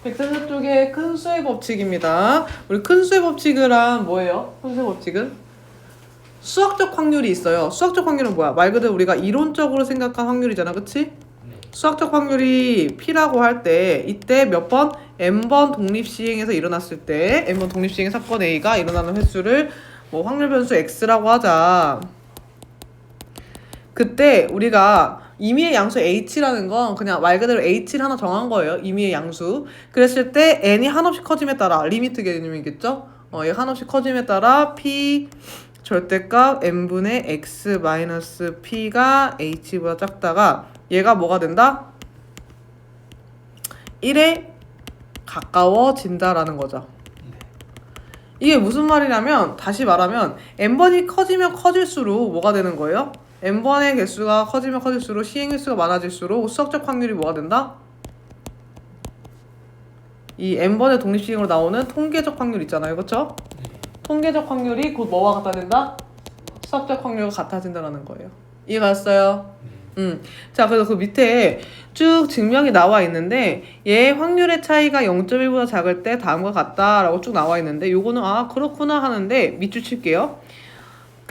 백센터 쪽에 큰 수의 법칙입니다. 우리 큰 수의 법칙은 뭐예요? 큰 수의 법칙은 수학적 확률이 있어요. 수학적 확률은 뭐야? 말 그대로 우리가 이론적으로 생각한 확률이잖아, 그치? 수학적 확률이 P라고 할 때 이때 몇 번? N번 독립시행에서 일어났을 때 N번 독립시행 사건 A가 일어나는 횟수를 뭐 확률 변수 X라고 하자. 그때 우리가 임의의 양수 H라는 건 그냥 말 그대로 H를 하나 정한 거예요. 임의의 양수. 그랬을 때 N이 한없이 커짐에 따라 리미트 개념이겠죠? 얘 한없이 커짐에 따라 P 절대값 N분의 X 마이너스 P가 H보다 작다가 얘가 뭐가 된다? 1에 가까워진다라는 거죠. 이게 무슨 말이냐면 다시 말하면 n번이 커지면 커질수록 뭐가 되는 거예요? n번의 개수가 커지면 커질수록 시행 횟수가 많아질수록 수학적 확률이 뭐가 된다? 이 n번의 독립시행으로 나오는 통계적 확률 있잖아요. 그렇죠? 통계적 확률이 곧 뭐와 같아진다? 수학적 확률과 같아진다는 거예요. 이해가 갔어요? 자, 그래서 그 밑에 쭉 증명이 나와 있는데 얘 확률의 차이가 0.1보다 작을 때 다음과 같다라고 쭉 나와 있는데 요거는 아 그렇구나 하는데 밑줄 칠게요.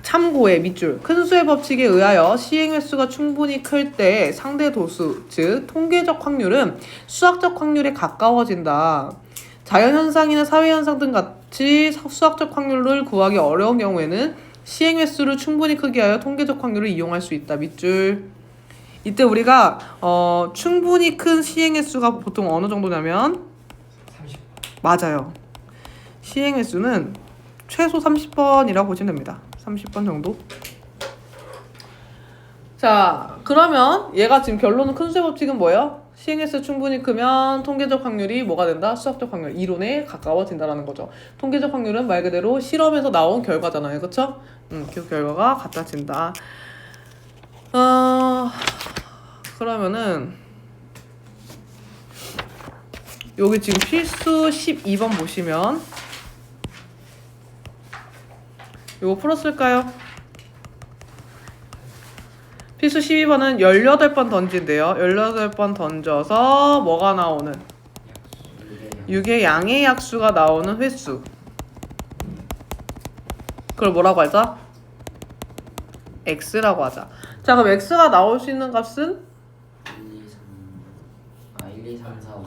참고해 밑줄. 큰 수의 법칙에 의하여 시행 횟수가 충분히 클 때 상대 도수 즉 통계적 확률은 수학적 확률에 가까워진다. 자연현상이나 사회현상 등 같이 수학적 확률을 구하기 어려운 경우에는 시행 횟수를 충분히 크게 하여 통계적 확률을 이용할 수 있다. 밑줄. 이때 우리가 충분히 큰 시행 횟수가 보통 어느 정도냐면 30번. 맞아요. 시행 횟수는 최소 30번이라고 보시면 됩니다. 30번 정도. 자, 그러면 얘가 지금 결론은 큰 수의 법칙은 뭐예요? 시행 횟수 충분히 크면 통계적 확률이 뭐가 된다? 수학적 확률, 이론에 가까워진다라는 거죠. 통계적 확률은 말 그대로 실험에서 나온 결과잖아요. 그쵸? 그 결과가 같아진다. 그러면은 여기 지금 필수 12번 보시면 이거 풀었을까요? 필수 12번은 18번 던진대요. 18번 던져서 뭐가 나오는? 6의 양의 약수가 나오는 횟수. 그걸 뭐라고 하자? X라고 하자. 자, 그럼 X가 나올 수 있는 값은? 1, 2, 3, 4, 5,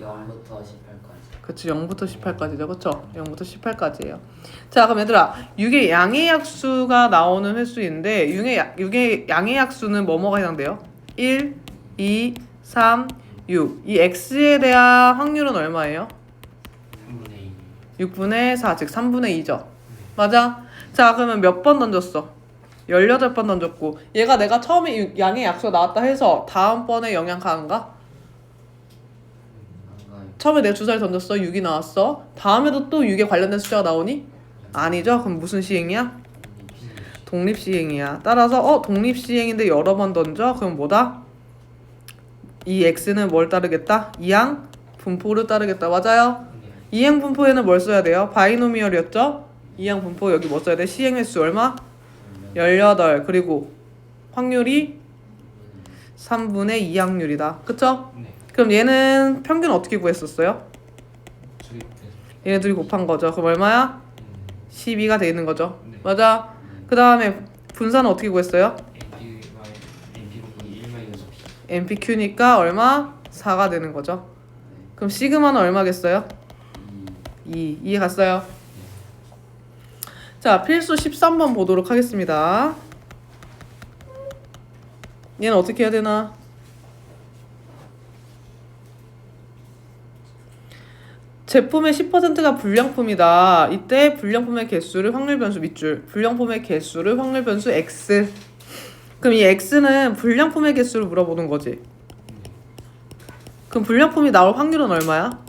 0부터 18까지. 그치, 0부터 18까지죠. 그쵸? 0부터 18까지예요. 자, 그럼 얘들아 6의 양의 약수가 나오는 횟수인데 6의 양의 약수는 뭐뭐가 해당돼요? 1, 2, 3, 6. 이 X에 대한 확률은 얼마예요? 3분의 2. 6분의 4, 즉 3분의 2죠. 맞아? 자, 그러면 몇 번 던졌어? 18번 던졌고 얘가 내가 처음에 양의 약수가 나왔다 해서 다음번에 영향 가는가? 처음에 내가 주사를 던졌어. 6이 나왔어. 다음에도 또 6에 관련된 숫자가 나오니? 아니죠. 그럼 무슨 시행이야? 독립시행이야. 따라서 독립시행인데 여러 번 던져? 그럼 뭐다? 이 X는 뭘 따르겠다? 이항 분포를 따르겠다. 맞아요? 이항 분포에는 뭘 써야 돼요? 바이노미얼이었죠? 이항 분포 여기 뭐 써야 돼? 시행 횟수 얼마? 18. 그리고 확률이 3분의 2 확률이다. 그쵸? 네. 그럼 얘는 평균 어떻게 구했었어요? 주입돼서. 얘네 둘이 곱한 거죠. 그럼 얼마야? 12가 돼 있는 거죠. 네. 맞아? 그 다음에 분산은 어떻게 구했어요? NP분이 1-P. NPQ니까 얼마? 4가 되는 거죠. 그럼 시그마는 얼마겠어요? 2. 이해 갔어요? 자, 필수 13번 보도록 하겠습니다. 얘는 어떻게 해야 되나? 제품의 10%가 불량품이다. 이때 불량품의 개수를 확률 변수 밑줄. 불량품의 개수를 확률 변수 X. 그럼 이 X는 불량품의 개수를 물어보는 거지. 그럼 불량품이 나올 확률은 얼마야?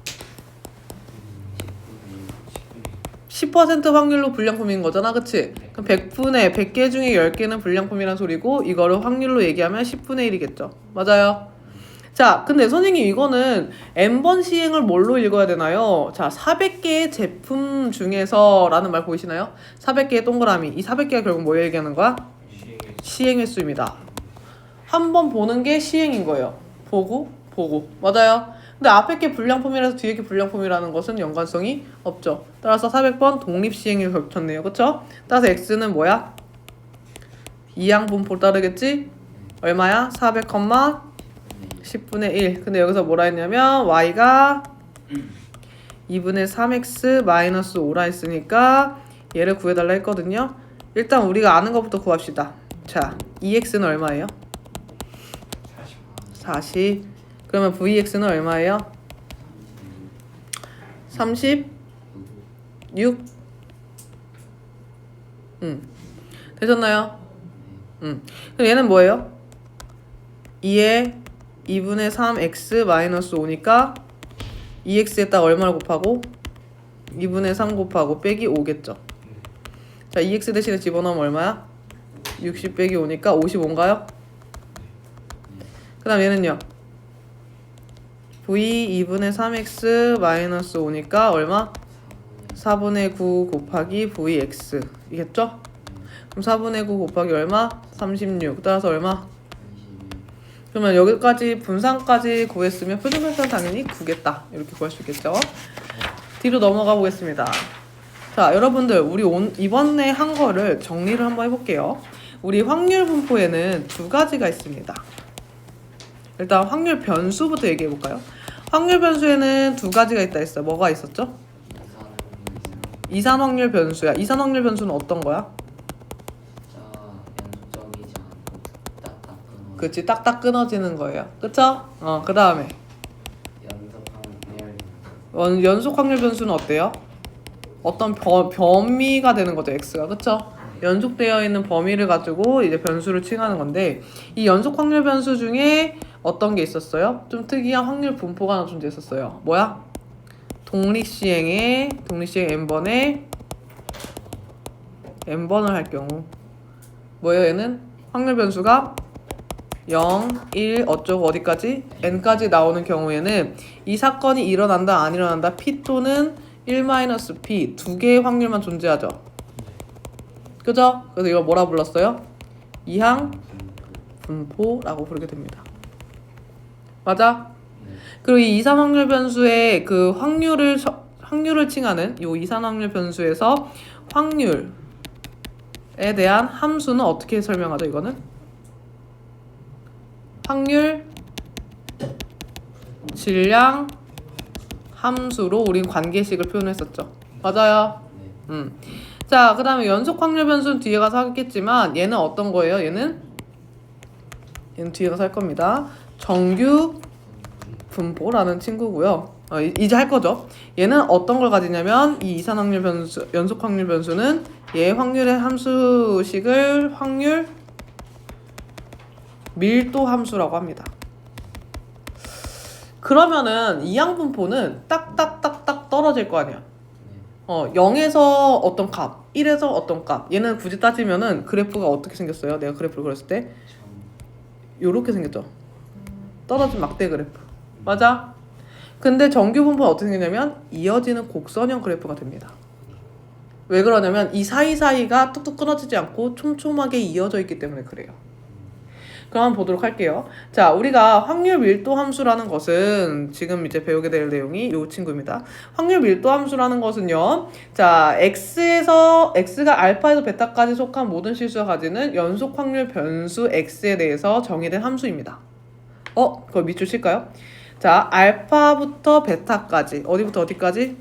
10% 확률로 불량품인 거잖아. 그치? 그럼 100개 중에 10개는 불량품이란 소리고 이거를 확률로 얘기하면 10분의 1이겠죠. 맞아요? 자, 근데 선생님 이거는 n번 시행을 뭘로 읽어야 되나요? 자, 400개의 제품 중에서 라는 말 보이시나요? 400개의 동그라미. 이 400개가 결국 뭐 얘기하는 거야? 시행 횟수입니다. 한 번 보는 게 시행인 거예요. 보고 보고. 맞아요. 근데 앞에 게 불량품이라서 뒤에 게 불량품이라는 것은 연관성이 없죠. 따라서 400번 독립시행이 겹쳤네요. 그쵸? 따라서 x는 뭐야? 이항분포 따르겠지? 얼마야? 400, 10분의 1. 근데 여기서 뭐라 했냐면 y가 2분의 3x 마이너스 5라 했으니까 얘를 구해달라 했거든요. 일단 우리가 아는 것부터 구합시다. 자, 2x는 얼마예요? 40. 그러면 vx는 얼마예요? 36. 되셨나요? 그럼 얘는 뭐예요? 2에 2분의 3x 마이너스 5니까 2x에다 얼마를 곱하고? 2분의 3 곱하고 빼기 5겠죠. 자, 2x 대신에 집어넣으면 얼마야? 60 빼기 5니까 55인가요? 그 다음 얘는요. v 2분의 3x 마이너스 5니까 얼마? 4분의 9 곱하기 vx 이겠죠? 그럼 4분의 9 곱하기 얼마? 36. 따라서 얼마? 그러면 여기까지 분산까지 구했으면 표준분산 당연히 9겠다. 이렇게 구할 수 있겠죠? 뒤로 넘어가 보겠습니다. 자, 여러분들 우리 이번에 한 거를 정리를 한번 해볼게요. 우리 확률 분포에는 두 가지가 있습니다. 일단 확률 변수부터 얘기해 볼까요? 확률 변수에는 두 가지가 있다 했어요. 뭐가 있었죠? 이산 확률 변수야. 이산 확률 변수는 어떤 거야? 연속적이지 않고 딱딱 끊어. 그치, 딱딱 끊어지는 거예요. 그쵸? 그 다음에 연속 확률 변수는 어때요? 어떤 범위가 되는 거죠, x가. 그쵸? 연속되어 있는 범위를 가지고 이제 변수를 칭하는 건데, 이 연속 확률 변수 중에 어떤 게 있었어요? 좀 특이한 확률 분포가 하나 존재했었어요. 뭐야? 독립시행 n번에 n번을 할 경우 뭐예요? 얘는 확률 변수가 0, 1, 어쩌고 어디까지? n까지 나오는 경우에는 이 사건이 일어난다 안 일어난다 p 또는 1-p 두 개의 확률만 존재하죠. 그죠? 그래서 이걸 뭐라 불렀어요? 이항 분포라고 부르게 됩니다. 맞아? 그리고 이 이산 확률 변수의 그 확률을 칭하는 이 이산 확률 변수에서 확률에 대한 함수는 어떻게 설명하죠? 이거는 확률 질량 함수로 우린 관계식을 표현했었죠. 맞아요? 자, 그 다음에 연속 확률 변수는 뒤에 가서 하겠지만 얘는 어떤 거예요? 얘는 뒤에 가서 할 겁니다. 정규 분포라는 친구고요. 이제 할 거죠. 얘는 어떤 걸 가지냐면 이 이산 확률 변수, 연속 확률 변수는 얘 확률의 함수식을 확률 밀도 함수라고 합니다. 그러면은 이항 분포는 딱딱딱딱 떨어질 거 아니야. 0에서 어떤 값, 1에서 어떤 값. 얘는 굳이 따지면은 그래프가 어떻게 생겼어요? 내가 그래프를 그렸을 때 요렇게 생겼죠. 떨어진 막대 그래프. 맞아? 근데 정규 분포는 어떻게 생겼냐면 이어지는 곡선형 그래프가 됩니다. 왜 그러냐면 이 사이사이가 뚝뚝 끊어지지 않고 촘촘하게 이어져 있기 때문에 그래요. 그럼 한번 보도록 할게요. 자, 우리가 확률 밀도 함수라는 것은 지금 이제 배우게 될 내용이 이 친구입니다. 확률 밀도 함수라는 것은요. 자, x가 알파에서 베타까지 속한 모든 실수가 가지는 연속 확률 변수 x에 대해서 정의된 함수입니다. 그걸 밑줄 칠까요? 자, 알파부터 베타까지. 어디부터 어디까지?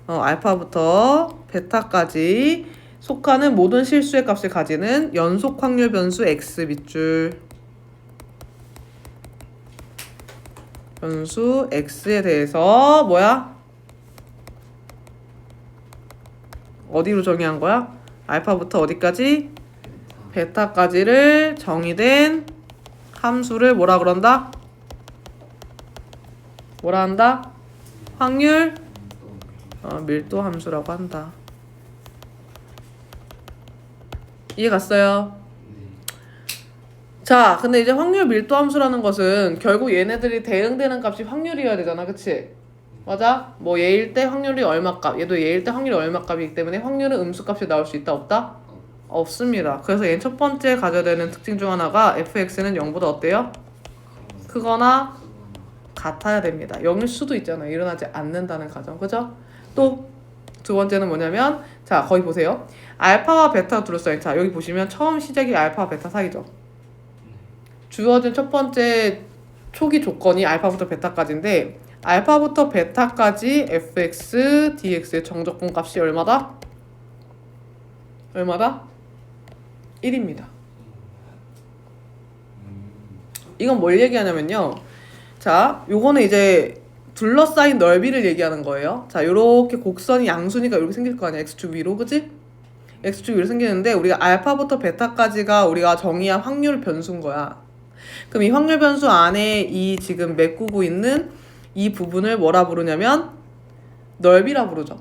알파부터 베타까지 속하는 모든 실수의 값을 가지는 연속 확률 변수 x 밑줄 변수 x에 대해서 뭐야? 어디로 정의한 거야? 알파부터 어디까지? 베타까지를 정의된 함수를 뭐라 그런다? 뭐라 한다? 확률 밀도 함수라고 한다. 이해 갔어요? 자, 근데 이제 확률 밀도 함수라는 것은 결국 얘네들이 대응되는 값이 확률이어야 되잖아. 그치? 맞아? 뭐 얘일 때 확률이 얼마 값, 얘도 얘일 때 확률이 얼마 값이기 때문에 확률은 음수값이 나올 수 있다 없다? 없습니다. 그래서 얘 첫 번째 가져야 되는 특징 중 하나가 fx는 0보다 어때요? 크거나 같아야 됩니다. 0일 수도 있잖아요. 일어나지 않는다는 가정. 그죠? 또 두 번째는 뭐냐면 자 거기 보세요. 알파와 베타 둘러싸인 자 여기 보시면 처음 시작이 알파와 베타 사이죠. 주어진 첫 번째 초기 조건이 알파부터 베타까지인데 알파부터 베타까지 fx, dx의 정적분 값이 얼마다? 얼마다? 1입니다. 이건 뭘 얘기하냐면요. 자, 요거는 이제 둘러싸인 넓이를 얘기하는 거예요. 자, 요렇게 곡선이 양수니까 이렇게 생길 거 아니야. x축 위로, 그치? x축 위로 생기는데 우리가 알파부터 베타까지가 우리가 정의한 확률 변수인 거야. 그럼 이 확률 변수 안에 이 지금 메꾸고 있는 이 부분을 뭐라 부르냐면 넓이라 부르죠.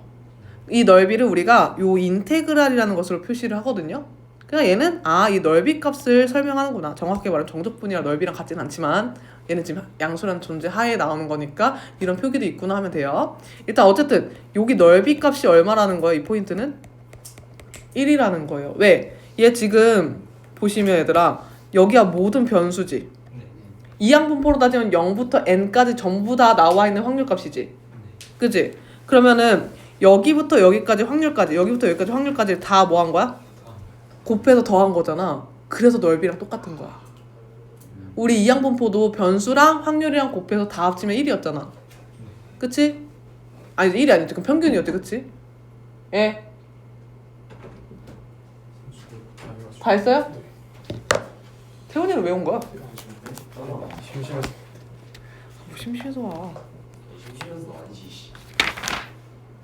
이 넓이를 우리가 요 인테그랄이라는 것으로 표시를 하거든요. 그러니까 얘는 이 넓이 값을 설명하는구나. 정확하게 말하면 정적분이랑 넓이랑 같지는 않지만 얘는 지금 양수라는 존재 하에 나오는 거니까 이런 표기도 있구나 하면 돼요. 일단 어쨌든 여기 넓이 값이 얼마라는 거예요. 이 포인트는 1이라는 거예요. 왜? 얘 지금 보시면 얘들아 여기가 모든 변수지. 이항분포로 따지면 0부터 n까지 전부 다 나와 있는 확률 값이지. 그지? 그러면은 여기부터 여기까지 확률까지 여기부터 여기까지 확률까지 다 뭐 한 거야? 곱해서 더한 거잖아. 그래서 넓이랑 똑같은 거야. 우리 이항분포도 변수랑 확률이랑 곱해서 다 합치면 1이었잖아. 그치? 아니 1이 아니지. 그럼 평균이었지. 그치? 예. 다 했어요? 태훈이는 왜 온 거야? 심심해서. 뭐 심심해서 와. 심심해서 아니지.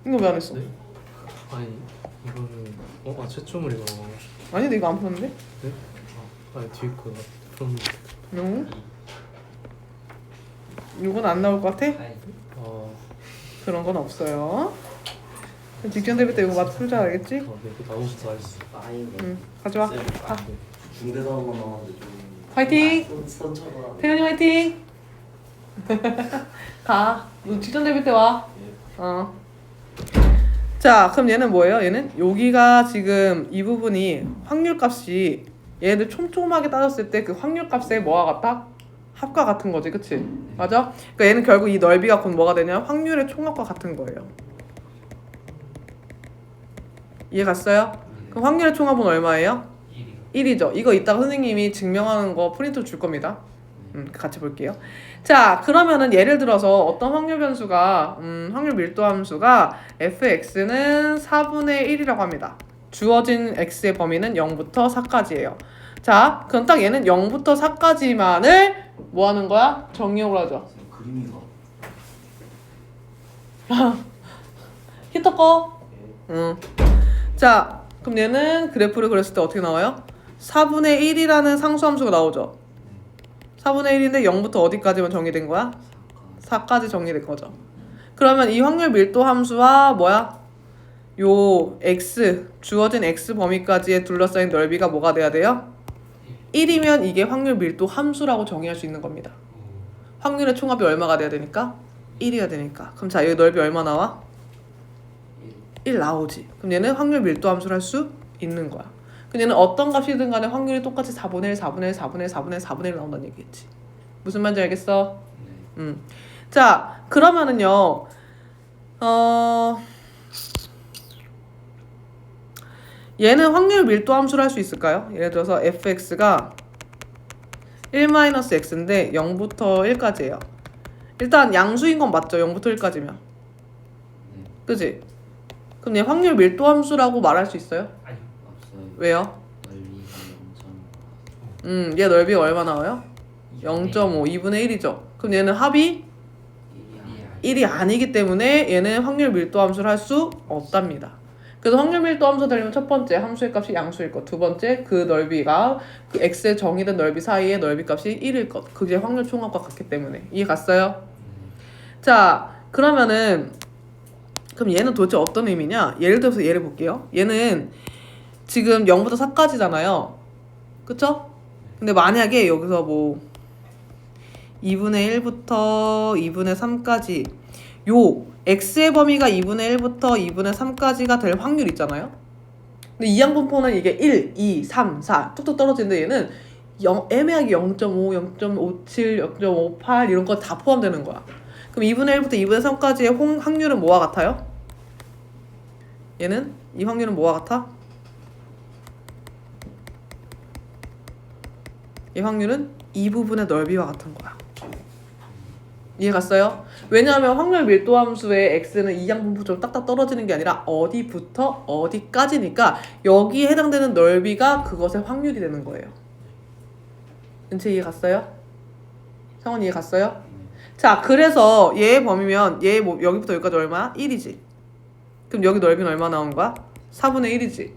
이거 왜 안 했어? 네? 아니 이거는 최초물 이거. 아니 근데 이거 안 풀었는데? 네? 아니 뒤에 거 풀었는데. 응? 이건 안 나올 것 같아? 그런 건 없어요. 직전 대비 때 이거 맛 풀자 알겠지? 네, 이거 나오고 다 했어. 응. 가져와. 네. 가. 중대 단어만 나왔는데 좀. 화이팅! 선처가. 태현이 화이팅! 가. 너 직전 대비 때 와. 어. 자, 그럼 얘는 뭐예요? 얘는 여기가 지금 이 부분이 확률값이 얘들 촘촘하게 따졌을 때 그 확률값에 뭐와 같다? 합과 같은 거지, 그치? 맞아? 그러니까 얘는 결국 이 넓이가 곧 뭐가 되냐? 확률의 총합과 같은 거예요. 이해 갔어요? 그럼 확률의 총합은 얼마예요? 1이죠. 이거 이따가 선생님이 증명하는 거 프린트 줄 겁니다. 같이 볼게요. 자, 그러면은 예를 들어서 어떤 확률 변수가 확률 밀도 함수가 fx는 4분의 1이라고 합니다. 주어진 x의 범위는 0부터 4까지예요. 자, 그럼 딱 얘는 0부터 4까지만을 뭐 하는 거야? 정의역으로 하죠. 그림이가. 히터 꺼. 자, 그럼 얘는 그래프를 그렸을 때 어떻게 나와요? 4분의 1이라는 상수함수가 나오죠. 4분의 1인데 0부터 어디까지만 정의된 거야? 4까지 정의된 거죠. 그러면 이 확률 밀도 함수와 뭐야? 요 x, 주어진 x 범위까지의 둘러싸인 넓이가 뭐가 돼야 돼요? 1이면 이게 확률 밀도 함수라고 정의할 수 있는 겁니다. 확률의 총합이 얼마가 돼야 되니까? 1이어야 되니까. 그럼 자, 여기 넓이 얼마 나와? 1 나오지. 그럼 얘는 확률 밀도 함수를 할 수 있는 거야. 그럼 얘는 어떤 값이든 간에 확률이 똑같이 4분의 1, 4분의 1, 4분의 1, 4분의 1, 4분의 1 나온다는 얘기겠지. 무슨 말인지 알겠어? 자, 그러면은요. 얘는 확률 밀도 함수를 할 수 있을까요? 예를 들어서 fx가 1-x인데 0부터 1까지예요. 일단 양수인 건 맞죠? 0부터 1까지면. 그지? 그럼 얘 확률 밀도 함수라고 말할 수 있어요? 없어요. 왜요? 넓이가 0.5. 얘 넓이 얼마 나와요? 0.5, 2분의 1이죠. 그럼 얘는 합이 1이 아니기 때문에 얘는 확률 밀도 함수를 할 수 없답니다. 그래서 확률 밀도 함수 되려면 첫 번째 함수의 값이 양수일 것, 두 번째 그 넓이가 그 x에 정의된 넓이 사이의 넓이 값이 1일 것. 그게 확률 총합과 같기 때문에. 이해 갔어요? 자, 그러면은 그럼 얘는 도대체 어떤 의미냐? 예를 들어서 얘를 볼게요. 얘는 지금 0부터 4까지잖아요. 그쵸? 근데 만약에 여기서 뭐 2분의 1부터 2분의 3까지 요 x의 범위가 2분의 1부터 2분의 3까지가 될 확률 있잖아요. 근데 이항분포는 이게 1, 2, 3, 4 뚝뚝 떨어지는데 얘는 애매하게 0.5, 0.57, 0.58 이런 거 다 포함되는 거야. 그럼 2분의 1부터 2분의 3까지의 확률은 뭐와 같아요? 얘는 이 확률은 뭐와 같아? 이 확률은 이 부분의 넓이와 같은 거야. 이해 갔어요? 왜냐하면 확률 밀도 함수의 x는 이항분포처럼 딱딱 떨어지는 게 아니라 어디부터 어디까지니까 여기에 해당되는 넓이가 그것의 확률이 되는 거예요. 은채 이해 갔어요? 상원 이해 갔어요? 자, 그래서 얘의 범위면 얘 뭐 여기부터 여기까지 얼마야? 1이지. 그럼 여기 넓이는 얼마 나오는 거야? 4분의 1이지.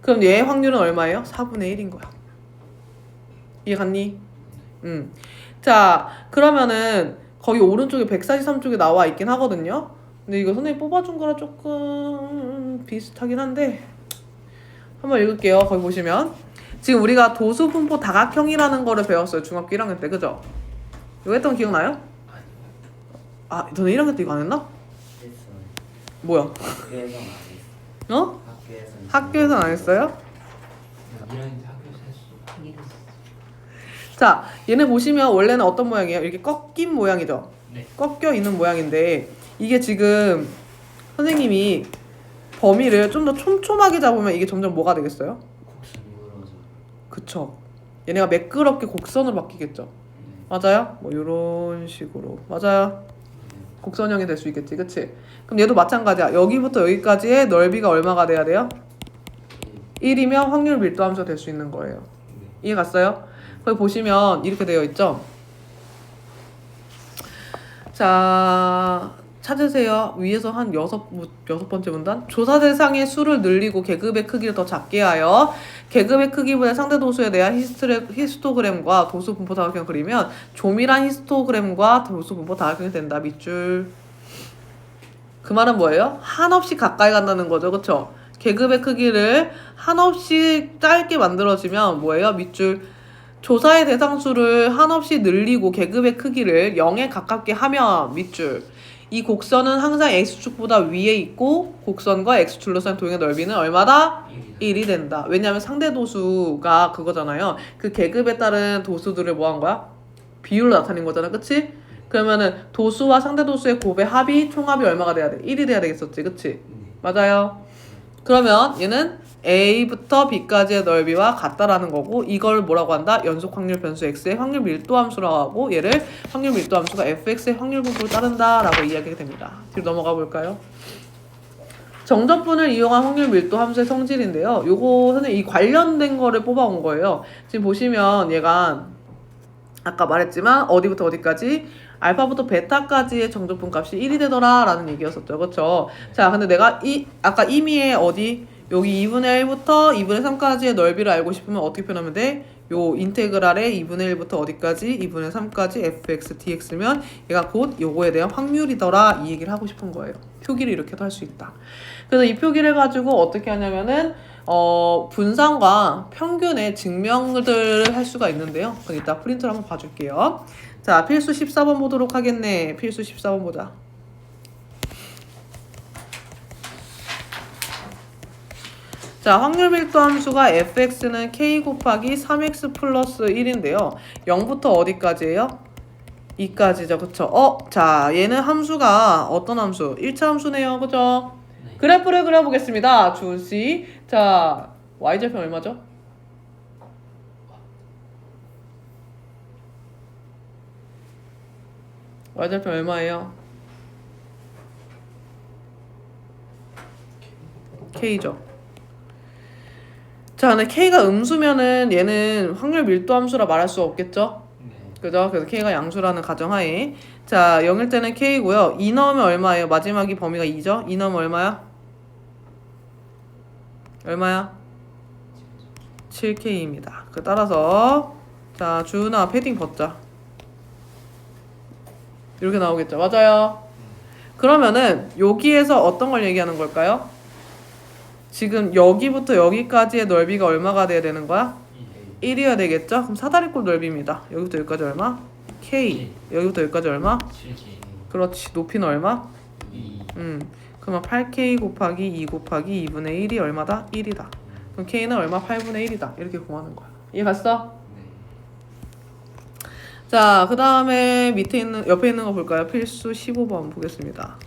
그럼 얘의 확률은 얼마예요? 4분의 1인 거야. 이해 갔니? 자, 그러면은 거기 오른쪽에 143쪽에 나와 있긴 하거든요. 근데 이거 선생님 뽑아준 거랑 조금 비슷하긴 한데 한번 읽을게요. 거기 보시면 지금 우리가 도수분포 다각형이라는 거를 배웠어요. 중학교 1학년 때. 그죠? 이거 했던 거 기억나요? 아, 너네 1학년 때 이거 안 했나? 했어요. 뭐야? 학교에서는 안 했어. 어? 학교에서는. 학교에서는 안 했어요? 이런 학교에서 했어. 하긴 했어. 자, 얘네 보시면 원래는 어떤 모양이에요? 이렇게 꺾인 모양이죠? 네. 꺾여 있는 모양인데 이게 지금 선생님이 범위를 좀 더 촘촘하게 잡으면 이게 점점 뭐가 되겠어요? 곡선이 물어져. 그쵸. 얘네가 매끄럽게 곡선으로 바뀌겠죠. 네. 맞아요? 뭐 요런 식으로. 맞아요. 네. 곡선형이 될 수 있겠지. 그치? 그럼 얘도 마찬가지야. 여기부터 여기까지의 넓이가 얼마가 돼야 돼요? 1이면 확률 밀도 함수가 될 수 있는 거예요. 네. 이해 갔어요? 거기 보시면 이렇게 되어 있죠? 자, 찾으세요. 위에서 한 여섯 번째 문단. 조사 대상의 수를 늘리고 계급의 크기를 더 작게 하여 계급의 크기분의 상대 도수에 대한 히스토그램과 도수 분포 다각형을 그리면 조밀한 히스토그램과 도수 분포 다각형이 된다. 밑줄. 그 말은 뭐예요? 한없이 가까이 간다는 거죠. 그쵸? 계급의 크기를 한없이 짧게 만들어지면 뭐예요? 밑줄. 조사의 대상수를 한없이 늘리고 계급의 크기를 0에 가깝게 하면 밑줄. 이 곡선은 항상 x축보다 위에 있고 곡선과 x줄로 싼 도형의 넓이는 얼마다? 1이 된다. 왜냐하면 상대 도수가 그거잖아요. 그 계급에 따른 도수들을 뭐 한 거야? 비율로 나타낸 거잖아. 그치? 그러면은 도수와 상대 도수의 곱의 합이 총합이 얼마가 돼야 돼? 1이 돼야 되겠었지. 그치? 맞아요. 그러면 얘는 A부터 B까지의 넓이와 같다라는 거고 이걸 뭐라고 한다? 연속 확률 변수 X의 확률 밀도 함수라고 하고 얘를 확률 밀도 함수가 fx의 확률 분포를 따른다라고 이야기가 됩니다. 뒤로 넘어가 볼까요? 정적분을 이용한 확률 밀도 함수의 성질인데요. 요거 선생님 이 관련된 거를 뽑아온 거예요. 지금 보시면 얘가 아까 말했지만 어디부터 어디까지? 알파부터 베타까지의 정적분 값이 1이 되더라 라는 얘기였었죠. 그쵸? 자, 근데 내가 아까 임의의 어디? 여기 2분의 1부터 2분의 3까지의 넓이를 알고 싶으면 어떻게 표현하면 돼? 요 인테그랄의 2분의 1부터 어디까지? 2분의 3까지 fx dx면 얘가 곧 요거에 대한 확률이더라 이 얘기를 하고 싶은 거예요. 표기를 이렇게도 할 수 있다. 그래서 이 표기를 가지고 어떻게 하냐면은 분산과 평균의 증명들을 할 수가 있는데요. 그럼 이따 프린트를 한번 봐줄게요. 자, 필수 14번 보도록 하겠네. 필수 14번 보자. 자, 확률 밀도 함수가 fx는 k 곱하기 3x 플러스 1인데요. 0부터 어디까지예요? 2까지죠. 그쵸? 자, 얘는 함수가 어떤 함수? 1차 함수네요. 그죠? 네. 그래프를 그려보겠습니다. 주시. 자, y절편 얼마죠? y절편 얼마예요? k죠. 자, 근데 k가 음수면은 얘는 확률 밀도 함수라 말할 수 없겠죠? 네. 그죠? 그래서 k가 양수라는 가정하에 자, 0일 때는 k고요. 2 넣으면 얼마예요? 마지막이 범위가 2죠? 2 넣으면 얼마야? 얼마야? 7k입니다. 그 따라서 자, 주은아 패딩 벗자. 이렇게 나오겠죠? 맞아요. 그러면은 여기에서 어떤 걸 얘기하는 걸까요? 지금 여기부터 여기까지의 넓이가 얼마가 돼야 되는 거야? 1이어야 되겠죠? 그럼 사다리꼴 넓이입니다. 여기부터 여기까지 얼마? K. 여기부터 여기까지 얼마? 7K. 그렇지. 높이는 얼마? 2. 그러면 8K 곱하기 2 곱하기 2분의 1이 얼마다? 1이다. 그럼 K는 얼마? 8분의 1이다. 이렇게 구하는 거야. 이해 갔어? 네. 자, 그 다음에 밑에 있는, 옆에 있는 거 볼까요? 필수 15번 보겠습니다.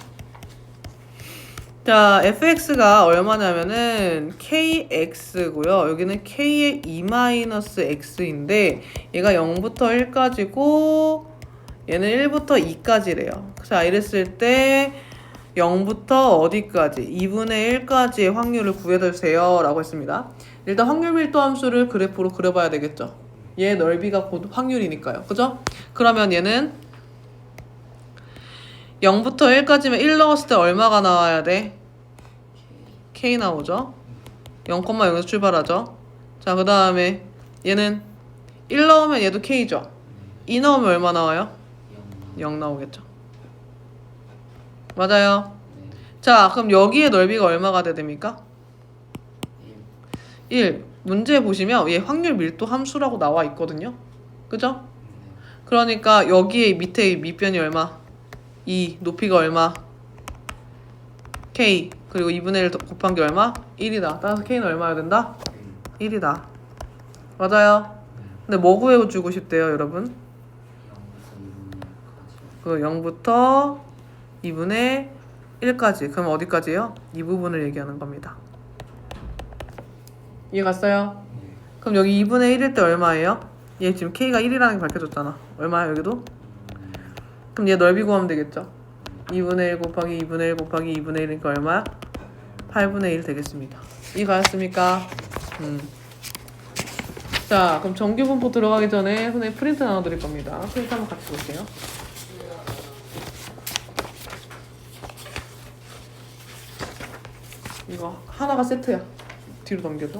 자, fx가 얼마냐면은 kx고요. 여기는 k의 2-x인데 얘가 0부터 1까지고 얘는 1부터 2까지래요. 자, 이랬을 때 0부터 어디까지? 2분의 1까지의 확률을 구해주세요 라고 했습니다. 일단 확률 밀도 함수를 그래프로 그려봐야 되겠죠. 얘 넓이가 곧 확률이니까요. 그죠? 그러면 얘는 0부터 1까지면 1 넣었을 때 얼마가 나와야 돼? K 나오죠? 0,0에서 출발하죠? 자, 그 다음에 얘는 1 넣으면 얘도 K죠? 2 넣으면 얼마 나와요? 0 나오겠죠? 맞아요. 자, 그럼 여기에 넓이가 얼마가 돼야 됩니까? 1. 문제 보시면 얘 확률 밀도 함수라고 나와 있거든요. 그죠? 그러니까 여기에 밑에 밑변이 얼마? 2. 높이가 얼마? K. 그리고 2분의 1 곱한 게 얼마? 1이다. 따라서 K는 얼마여야 된다? 1이다. 맞아요. 근데 뭐 구해주고 싶대요, 여러분? 그 0부터 2분의 1까지. 그럼 어디까지요? 이 부분을 얘기하는 겁니다. 이해 갔어요? 그럼 여기 2분의 1일 때 얼마예요? 얘 지금 K가 1이라는 게 밝혀졌잖아. 얼마야 여기도? 그럼 얘 넓이 구하면 되겠죠? 2분의 1 곱하기 2분의 1 곱하기 2분의 1이니까 얼마야? 8분의 1 되겠습니다. 이해 가셨습니까? 자, 그럼 정규 분포 들어가기 전에 선생님 프린트 나눠드릴 겁니다. 프린트 한번 같이 볼게요. 이거 하나가 세트야. 뒤로 넘겨도.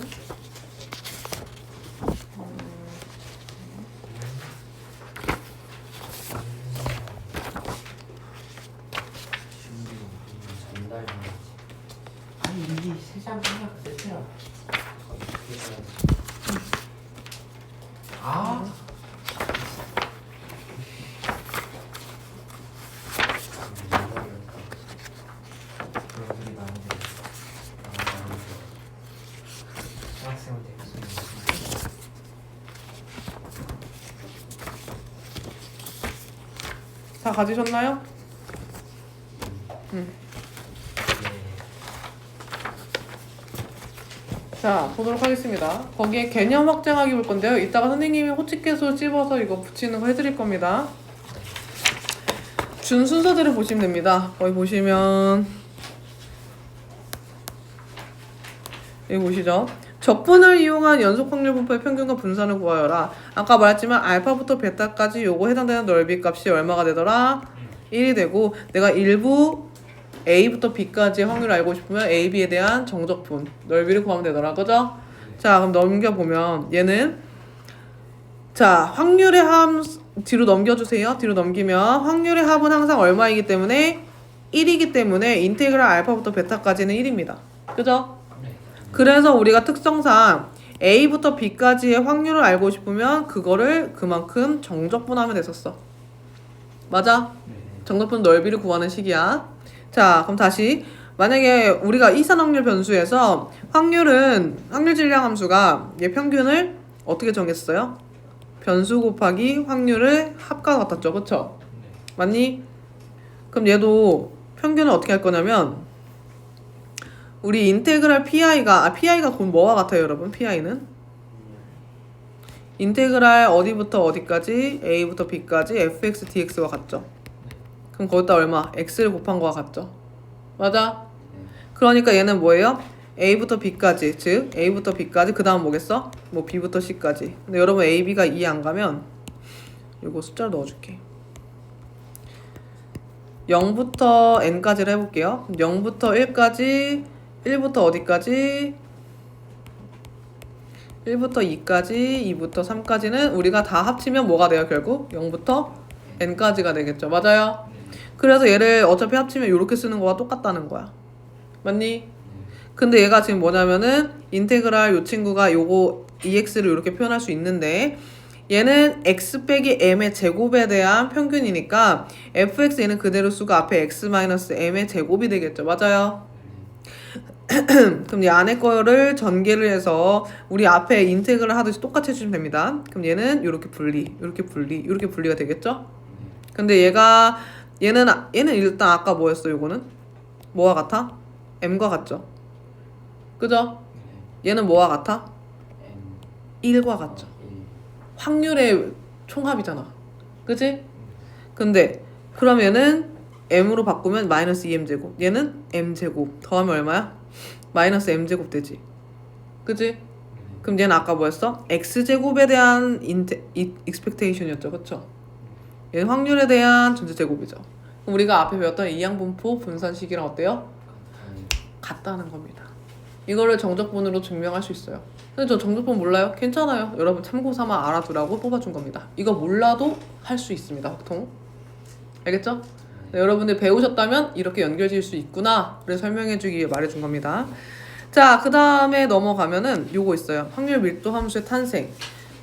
전달 아니 이게 세장 하나 세트야. 아. 다 가지셨나요? 자, 보도록 하겠습니다. 거기에 개념 확장하기 볼 건데요. 이따가 선생님이 호치케수 찝어서 이거 붙이는 거 해드릴 겁니다. 준 순서대로 보시면 됩니다. 거기 보시면 여기 보시죠. 적분을 이용한 연속 확률 분포의 평균과 분산을 구하여라. 아까 말했지만 알파부터 베타까지 요거 해당되는 넓이 값이 얼마가 되더라? 1이 되고 내가 일부 A부터 B까지의 확률을 알고 싶으면 A, B에 대한 정적분 넓이를 구하면 되더라. 그죠? 자, 그럼 넘겨보면 얘는 자, 확률의 합 뒤로 넘겨주세요. 뒤로 넘기면 확률의 합은 항상 얼마이기 때문에 1이기 때문에 인테그랄 알파부터 베타까지는 1입니다. 그죠? 그래서 우리가 특성상 A부터 B까지의 확률을 알고 싶으면 그거를 그만큼 정적분하면 됐었어. 맞아? 정적분 넓이를 구하는 식이야. 자, 그럼 다시 만약에 우리가 이산확률 변수에서 확률 질량 함수가 얘 평균을 어떻게 정했어요? 변수 곱하기 확률을 합과 같았죠. 그쵸? 맞니? 그럼 얘도 평균을 어떻게 할 거냐면 우리 인테그랄 PI가 곧 뭐와 같아요, 여러분? PI는 인테그랄 어디부터 어디까지 A부터 B까지 fx dx와 같죠? 그럼 거기다 얼마? x를 곱한 거와 같죠? 맞아? 그러니까 얘는 뭐예요? A부터 B까지, 즉 A부터 B까지 그 다음 뭐겠어? 뭐 B부터 C까지. 근데 여러분 A, B가 이해 안 가면 요거 숫자를 넣어줄게. 0부터 n까지를 해볼게요. 0부터 1까지 1부터 어디까지? 1부터 2까지 2부터 3까지는 우리가 다 합치면 뭐가 돼요? 결국 0부터 n까지가 되겠죠. 맞아요? 그래서 얘를 어차피 합치면 이렇게 쓰는 거와 똑같다는 거야. 맞니? 근데 얘가 지금 뭐냐면은 인테그랄 요 친구가 요거 ex를 이렇게 표현할 수 있는데 얘는 x 빼기 m의 제곱에 대한 평균이니까 fx 얘는 그대로 수가 앞에 x-m의 제곱이 되겠죠. 맞아요? 그럼 이 안에 거를 전개를 해서 우리 앞에 인테그를 하듯이 똑같이 해주시면 됩니다. 그럼 얘는 이렇게 분리, 이렇게 분리, 이렇게 분리가 되겠죠? 근데 얘는 일단 아까 뭐였어? 요거는 뭐와 같아? m과 같죠? 그죠? 얘는 뭐와 같아? 1과 같죠? 확률의 총합이잖아. 그지? 근데 그럼 얘는 m으로 바꾸면 마이너스 2m제곱, 얘는 m제곱 더하면 얼마야? 마이너스 m제곱 되지. 그지? 그럼 얘는 아까 뭐였어? x제곱에 대한 expectation이었죠. 그쵸? 얘는 확률에 대한 전체제곱이죠. 그럼 우리가 앞에 배웠던 이항분포 분산식이랑 어때요? 같다는 겁니다. 이거를 정적분으로 증명할 수 있어요. 근데 저 정적분 몰라요? 괜찮아요. 여러분 참고삼아 알아두라고 뽑아준 겁니다. 이거 몰라도 할 수 있습니다. 보통. 알겠죠? 네, 여러분들 배우셨다면 이렇게 연결지을 수 있구나 를 설명해주기 위해 말해준 겁니다. 자, 그 다음에 넘어가면은 요거 있어요. 확률 밀도 함수의 탄생.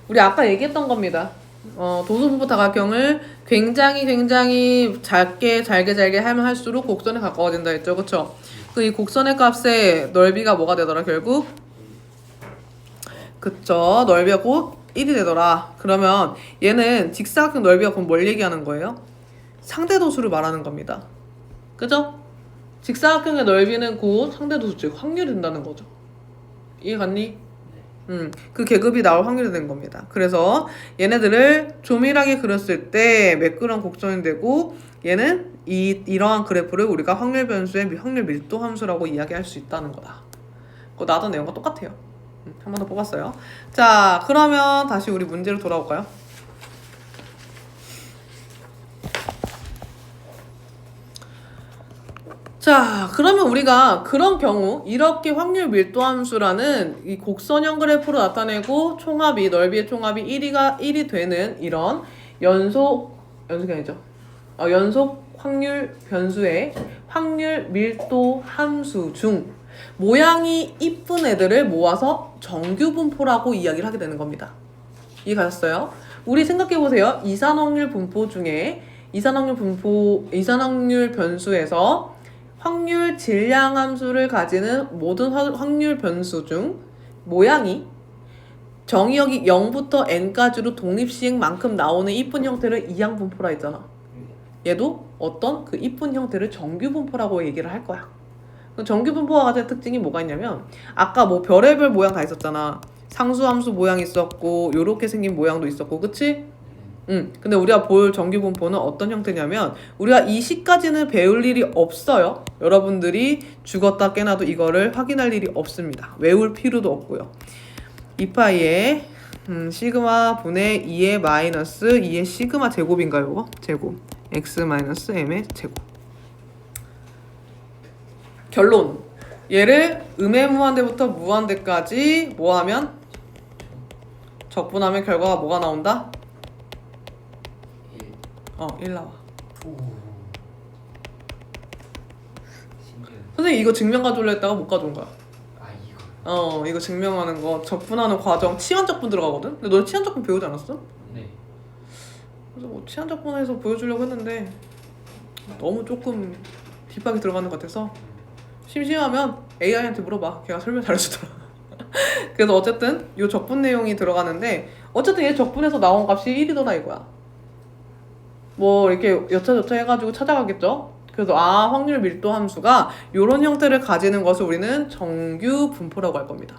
우리 아까 얘기했던 겁니다. 도수분포 다각형을 굉장히 잘게 하면 할수록 곡선에 가까워진다 했죠. 그쵸? 그 이 곡선의 값의 넓이가 뭐가 되더라 결국? 그쵸? 넓이가 곧 1이 되더라. 그러면 얘는 직사각형 넓이가 그럼 뭘 얘기하는 거예요? 상대도수를 말하는 겁니다. 그죠? 직사각형의 넓이는 곧 상대도수, 즉 확률이 된다는 거죠. 이해 갔니? 그 계급이 나올 확률이 된 겁니다. 그래서 얘네들을 조밀하게 그렸을 때 매끄러운 곡선이 되고 얘는 이러한 그래프를 우리가 확률 변수의 확률 밀도 함수라고 이야기할 수 있다는 거다. 그거 나왔던 내용과 똑같아요. 한 번 더 뽑았어요. 자, 그러면 다시 우리 문제로 돌아올까요? 자, 그러면 우리가 그런 경우 이렇게 확률 밀도 함수라는 이 곡선형 그래프로 나타내고 총합이 넓이의 총합이 1이 되는 이런 연속이 아니죠. 연속 확률 변수의 확률 밀도 함수 중 모양이 이쁜 애들을 모아서 정규 분포라고 이야기를 하게 되는 겁니다. 이해 가셨어요? 우리 생각해 보세요. 이산확률 분포 중에 이산확률 변수에서 확률 질량 함수를 가지는 모든 확률 변수 중 모양이 정의역이 0부터 n까지로 독립시행만큼 나오는 이쁜 형태를 이항분포라 했잖아. 얘도 어떤 그 이쁜 형태를 정규분포라고 얘기를 할 거야. 정규분포가 가진 특징이 뭐가 있냐면 아까 뭐 별의별 모양 다 있었잖아. 상수함수 모양 있었고 요렇게 생긴 모양도 있었고 그치? 근데 우리가 볼 정규분포는 어떤 형태냐면 우리가 이 시까지는 배울 일이 없어요. 여러분들이 죽었다 깨나도 이거를 확인할 일이 없습니다. 외울 필요도 없고요. 2파이에 시그마 분의 2의 마이너스 2의 시그마 제곱인가요? 이거? 제곱 x 마이너스 m의 제곱. 결론. 얘를 음의 무한대부터 무한대까지 뭐 하면? 적분하면 결과가 뭐가 나온다? 1 나와. 선생님 이거 증명 가져올려 했다가 못 가져온 거야. 이거 증명하는 거 적분하는 과정 치환적분 들어가거든? 근데 너 치환적분 배우지 않았어? 네. 그래서 뭐 치환적분에서 보여주려고 했는데 너무 조금 딥하게 들어가는 것 같아서 심심하면 AI한테 물어봐. 걔가 설명 잘해주더라. 그래서 어쨌든 이 적분 내용이 들어가는데 어쨌든 얘 적분에서 나온 값이 1이더라 이거야. 뭐 이렇게 여차저차 해가지고 찾아가겠죠. 그래서 확률 밀도 함수가 이런 형태를 가지는 것을 우리는 정규 분포라고 할 겁니다.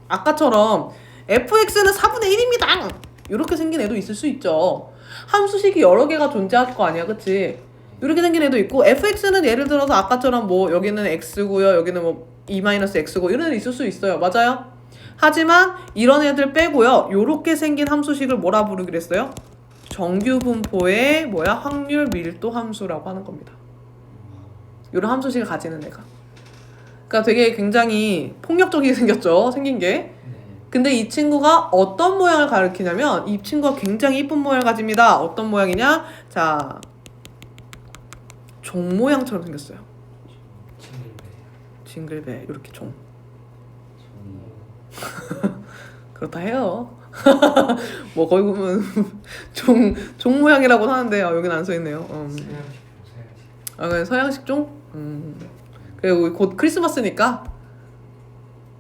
아까처럼 fx는 4분의 1입니다 이렇게 생긴 애도 있을 수 있죠. 함수식이 여러 개가 존재할 거 아니야, 그치? 이렇게 생긴 애도 있고 fx는 예를 들어서 아까처럼 뭐 여기는 x고요, 여기는 뭐 e-x고 이런 애도 있을 수 있어요. 맞아요? 하지만 이런 애들 빼고요, 요렇게 생긴 함수식을 뭐라 부르기로 했어요? 정규 분포의 확률 밀도 함수라고 하는 겁니다. 이런 함수식을 가지는 애가. 그러니까 되게 굉장히 폭력적이게 생겼죠, 생긴 게. 근데 이 친구가 어떤 모양을 가리키냐면 이 친구가 굉장히 이쁜 모양을 가집니다. 어떤 모양이냐? 자, 종 모양처럼 생겼어요. 징글벨 이렇게 종. 그렇다 해요. 뭐 거기 보면 종 모양이라고 하는데 여기는 안 써있네요. 그냥 서양식 종? 그리고 곧 크리스마스니까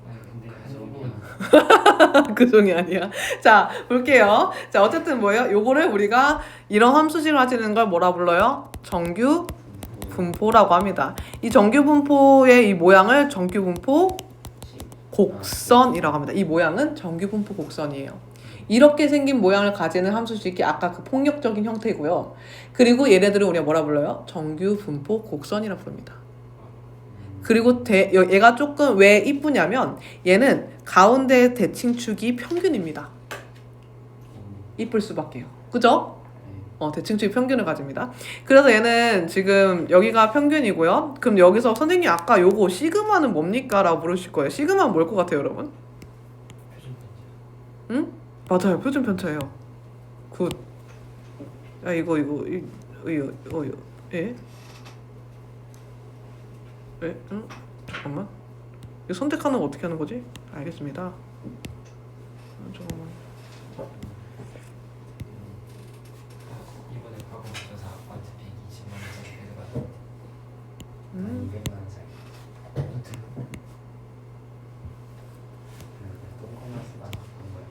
아니 근데 가족이야. 그 종이 아니야. 자, 볼게요. 자, 어쨌든 뭐예요? 요거를 우리가 이런 함수식을 하시는 걸 뭐라 불러요? 정규 분포라고 합니다. 이 정규 분포의 이 모양을 정규 분포 곡선이라고 합니다. 이 모양은 정규 분포 곡선이에요. 이렇게 생긴 모양을 가지는 함수식이 아까 그 폭력적인 형태고요. 그리고 얘네들을 우리가 뭐라 불러요? 정규 분포 곡선이라고 부릅니다. 그리고 얘가 조금 왜 이쁘냐면 얘는 가운데 대칭축이 평균입니다. 이쁠 수밖에요. 그죠? 대칭축이 평균을 가집니다. 그래서 얘는 지금 여기가 평균이고요. 그럼 여기서 선생님 아까 요거 시그마는 뭡니까? 라고 물으실 거예요. 시그마는 뭘 것 같아요, 여러분? 응? 맞아요. 표준 편차예요. 굿. 야, 이거 예? 예? 응? 잠깐만. 이거 선택하는 거 어떻게 하는 거지? 알겠습니다. 잠깐만. 이번에 과거 붙여서 아빠한테 120만 원짜리 해가지고 200만 원짜리. 똥콩맛이 나는 거야.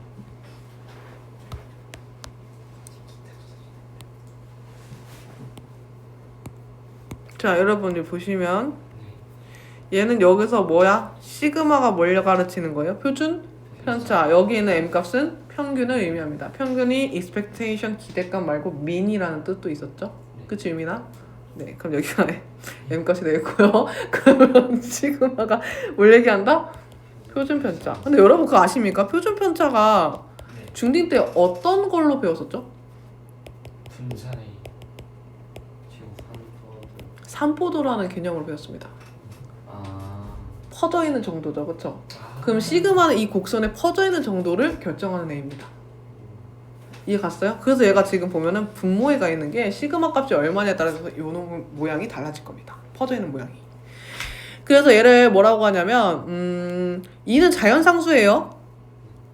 자, 여러분이 보시면 얘는 여기서 뭐야? 시그마가 뭘 가르치는 거예요? 표준 편차. 여기 있는 m 값은 평균을 의미합니다. 평균이 expectation 기대값 말고 mean이라는 뜻도 있었죠? 그치, 유민아? 네, 그럼 여기가 m 값이 되겠고요. 그러면 시그마가 뭘 얘기한다? 표준 편차. 근데 여러분 그거 아십니까? 표준 편차가 중딩 때 어떤 걸로 배웠었죠? 분산의 지금 산포드. 산포도라는 개념으로 배웠습니다. 아. 퍼져 있는 정도죠, 그렇죠? 그럼 시그마는 이 곡선에 퍼져 있는 정도를 결정하는 애입니다. 이해 갔어요? 그래서 얘가 지금 보면은 분모에 가 있는 게 시그마 값이 얼마냐에 따라서 이 모양이 달라질 겁니다. 퍼져 있는 모양이. 그래서 얘를 뭐라고 하냐면 이는 자연상수예요.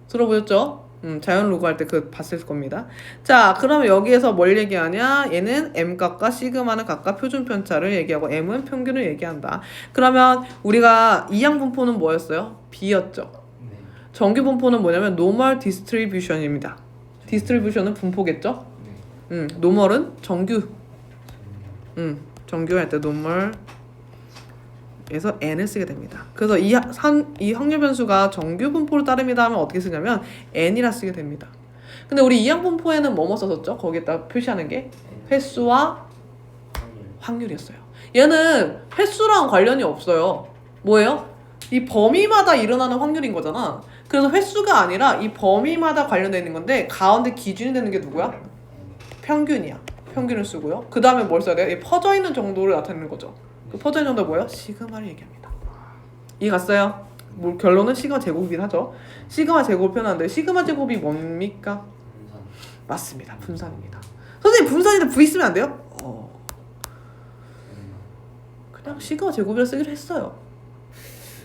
들어보셨죠? 자연 로그 할 때 그 봤을 겁니다. 자, 그러면 여기에서 뭘 얘기하냐? 얘는 m 값과 시그마는 각각 표준 편차를 얘기하고 m은 평균을 얘기한다. 그러면 우리가 이항 분포는 뭐였어요? b였죠. 네. 정규 분포는 뭐냐면 normal distribution입니다. distribution은 분포겠죠? 네. normal은 정규. 정규 할 때 normal 에서 n을 쓰게 됩니다. 그래서 이 확률 변수가 정규 분포를 따릅니다 하면 어떻게 쓰냐면 n이라 쓰게 됩니다. 근데 우리 이항 분포에는 뭐뭐 썼었죠? 거기에다 표시하는 게 횟수와 확률이었어요. 얘는 횟수랑 관련이 없어요. 뭐예요? 이 범위마다 일어나는 확률인 거잖아. 그래서 횟수가 아니라 이 범위마다 관련되어 있는 건데 가운데 기준이 되는 게 누구야? 평균이야. 평균을 쓰고요. 그 다음에 뭘 써야 돼요? 이 퍼져 있는 정도를 나타내는 거죠. 그 퍼져 있는 정도가 뭐예요? 시그마를 얘기합니다. 이해 갔어요? 뭐 결론은 시그마 제곱이긴 하죠. 시그마 제곱을 표현하는데 시그마 제곱이 뭡니까? 분산. 맞습니다. 분산입니다. 선생님 분산인데 V 쓰면 안 돼요? 그냥 시그마 제곱이라 쓰기로 했어요.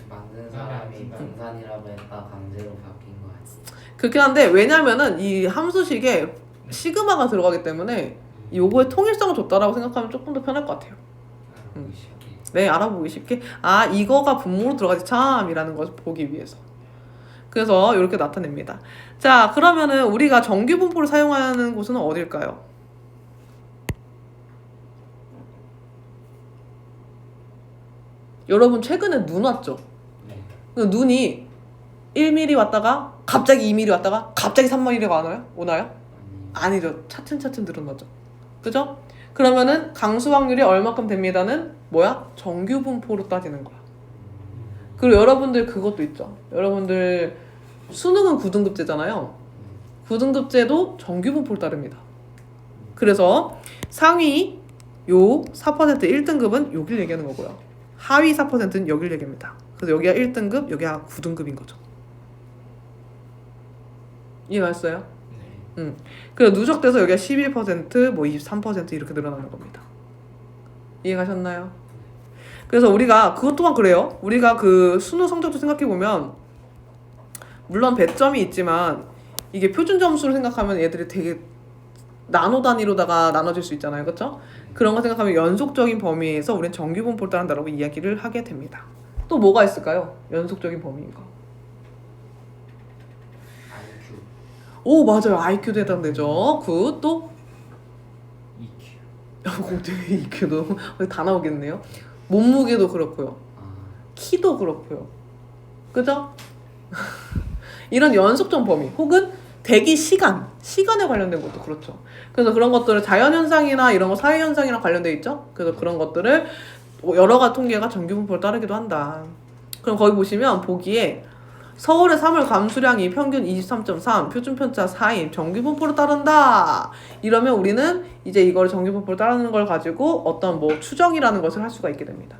만든 사람이 분산이라고 했다 강제로 바뀐 거 아니야? 그렇긴 한데 왜냐면은 이 함수식에 시그마가 들어가기 때문에 요거의 통일성을 줬다라고 생각하면 조금 더 편할 것 같아요. 알아보기 쉽게. 네, 알아보기 쉽게. 아, 이거가 분모로 들어가지 참이라는 것을 보기 위해서. 그래서 이렇게 나타냅니다. 자, 그러면은 우리가 정규 분포를 사용하는 곳은 어딜까요? 여러분 최근에 눈 왔죠? 네. 그 눈이 1mm 왔다가 갑자기 2mm 왔다가 갑자기 3mm가 오나요? 아니. 아니죠. 차츰차츰 늘어나죠. 그죠? 그러면은 강수 확률이 얼마큼 됩니다는 뭐야? 정규 분포로 따지는 거야. 그리고 여러분들 그것도 있죠. 여러분들 수능은 9등급제잖아요. 9등급제도 정규 분포를 따릅니다. 그래서 상위 요 4% 1등급은 여길 얘기하는 거고요. 하위 4%는 여길 얘기합니다. 그래서 여기가 1등급, 여기가 9등급인 거죠. 이해갔어요? 네. 그래서 누적돼서 여기가 11%, 뭐 23% 이렇게 늘어나는 겁니다. 이해가셨나요? 그래서 우리가 그것 또한 그래요. 우리가 그 수능 성적도 생각해보면 물론 배점이 있지만 이게 표준 점수를 생각하면 얘들이 되게 나노 단위로다가 나눠질 수 있잖아요. 그렇죠? 그런 거 생각하면 연속적인 범위에서 우리는 정규분포를 따른다라고 이야기를 하게 됩니다. 또 뭐가 있을까요? 연속적인 범위인 거. IQ, 오 맞아요. IQ도 해당되죠. 굿. 또 EQ. 어떻게 IQ도 다 나오겠네요. 몸무게도 그렇고요. 키도 그렇고요. 그죠? 이런 연속적 범위 혹은 대기 시간에 관련된 것도 그렇죠. 그래서 그런 것들을 자연현상이나 이런 거 사회현상이랑 관련돼 있죠. 그래서 그런 것들을 여러 가지 통계가 정규분포를 따르기도 한다. 그럼 거기 보시면 보기에 서울의 3월 감수량이 평균 23.3, 표준편차 4인 정규분포를 따른다. 이러면 우리는 이제 이걸 정규분포를 따르는 걸 가지고 어떤 뭐 추정이라는 것을 할 수가 있게 됩니다.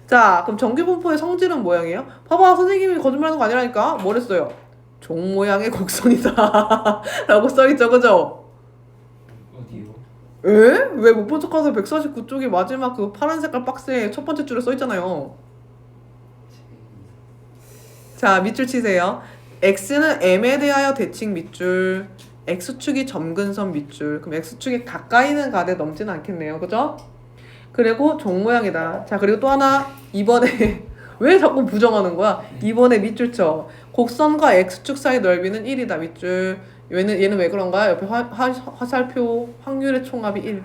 자, 그럼 정규분포의 성질은 뭐양이에요? 봐봐, 선생님이 거짓말하는 거 아니라니까. 뭐랬어요? 종 모양의 곡선이다 라고 써있죠, 그죠? 어디요? 에? 왜 못 본 척하세요? 149쪽에 마지막 그 파란 색깔 박스에 첫 번째 줄에 써있잖아요. 자, 밑줄 치세요. X는 M에 대하여 대칭 밑줄, X축이 점근선 밑줄. 그럼 X축에 가까이는 가되 넘지는 않겠네요, 그죠? 그리고 종 모양이다. 자, 그리고 또 하나, 이번에 왜 자꾸 부정하는 거야? 이번에 밑줄 쳐. 곡선과 X축 사이 넓이는 1이다, 밑줄. 얘는 왜 그런가요? 옆에 화살표 확률의 총합이 1.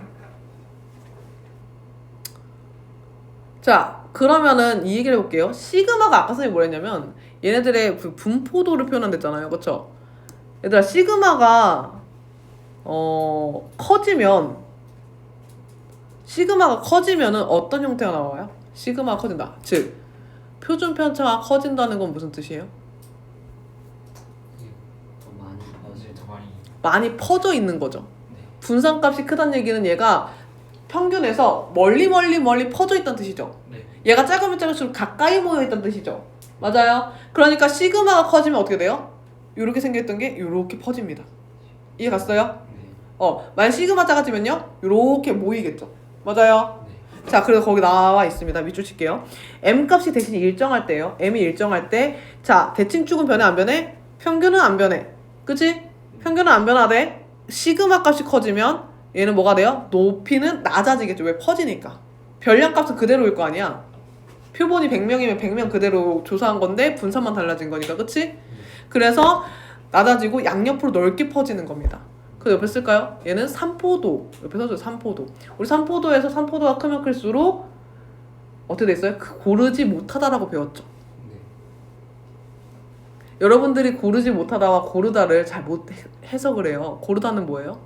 자, 그러면은 이 얘기를 해볼게요. 시그마가 아까 선생님이 뭐랬냐면 얘네들의 그 분포도를 표현한댔잖아요, 그쵸? 얘들아, 시그마가 커지면은 어떤 형태가 나와요? 시그마가 커진다. 즉, 표준 편차가 커진다는 건 무슨 뜻이에요? 더 많이 퍼질 더 많이. 많이 퍼져 있는 거죠. 네. 분산값이 크다는 얘기는 얘가 평균에서 멀리 퍼져 있다는 뜻이죠. 네. 얘가 작으면 작을수록 가까이 모여 있다는 뜻이죠. 맞아요. 그러니까 시그마가 커지면 어떻게 돼요? 이렇게 생겼던 게 이렇게 퍼집니다. 이해 갔어요? 네. 만약 시그마 작아지면요, 이렇게 모이겠죠. 맞아요. 네. 자, 그래서 거기 나와 있습니다. 밑줄 칠게요. M 값이 대신 일정할 때요. M이 일정할 때, 자, 대칭축은 변해 안 변해? 평균은 안 변해. 그치? 평균은 안 변하되 시그마 값이 커지면 얘는 뭐가 돼요? 높이는 낮아지겠죠. 왜? 퍼지니까. 별량 값은 그대로일 거 아니야. 표본이 100명이면 100명 그대로 조사한 건데 분산만 달라진 거니까. 그치? 그래서 낮아지고 양옆으로 넓게 퍼지는 겁니다. 그 옆에 쓸까요? 얘는 산포도. 옆에 써줘요. 산포도. 우리 산포도에서 산포도가 크면 클수록 어떻게 돼 있어요? 고르지 못하다라고 배웠죠. 네. 여러분들이 고르지 못하다와 고르다를 잘 못 해석을 해요. 고르다는 뭐예요?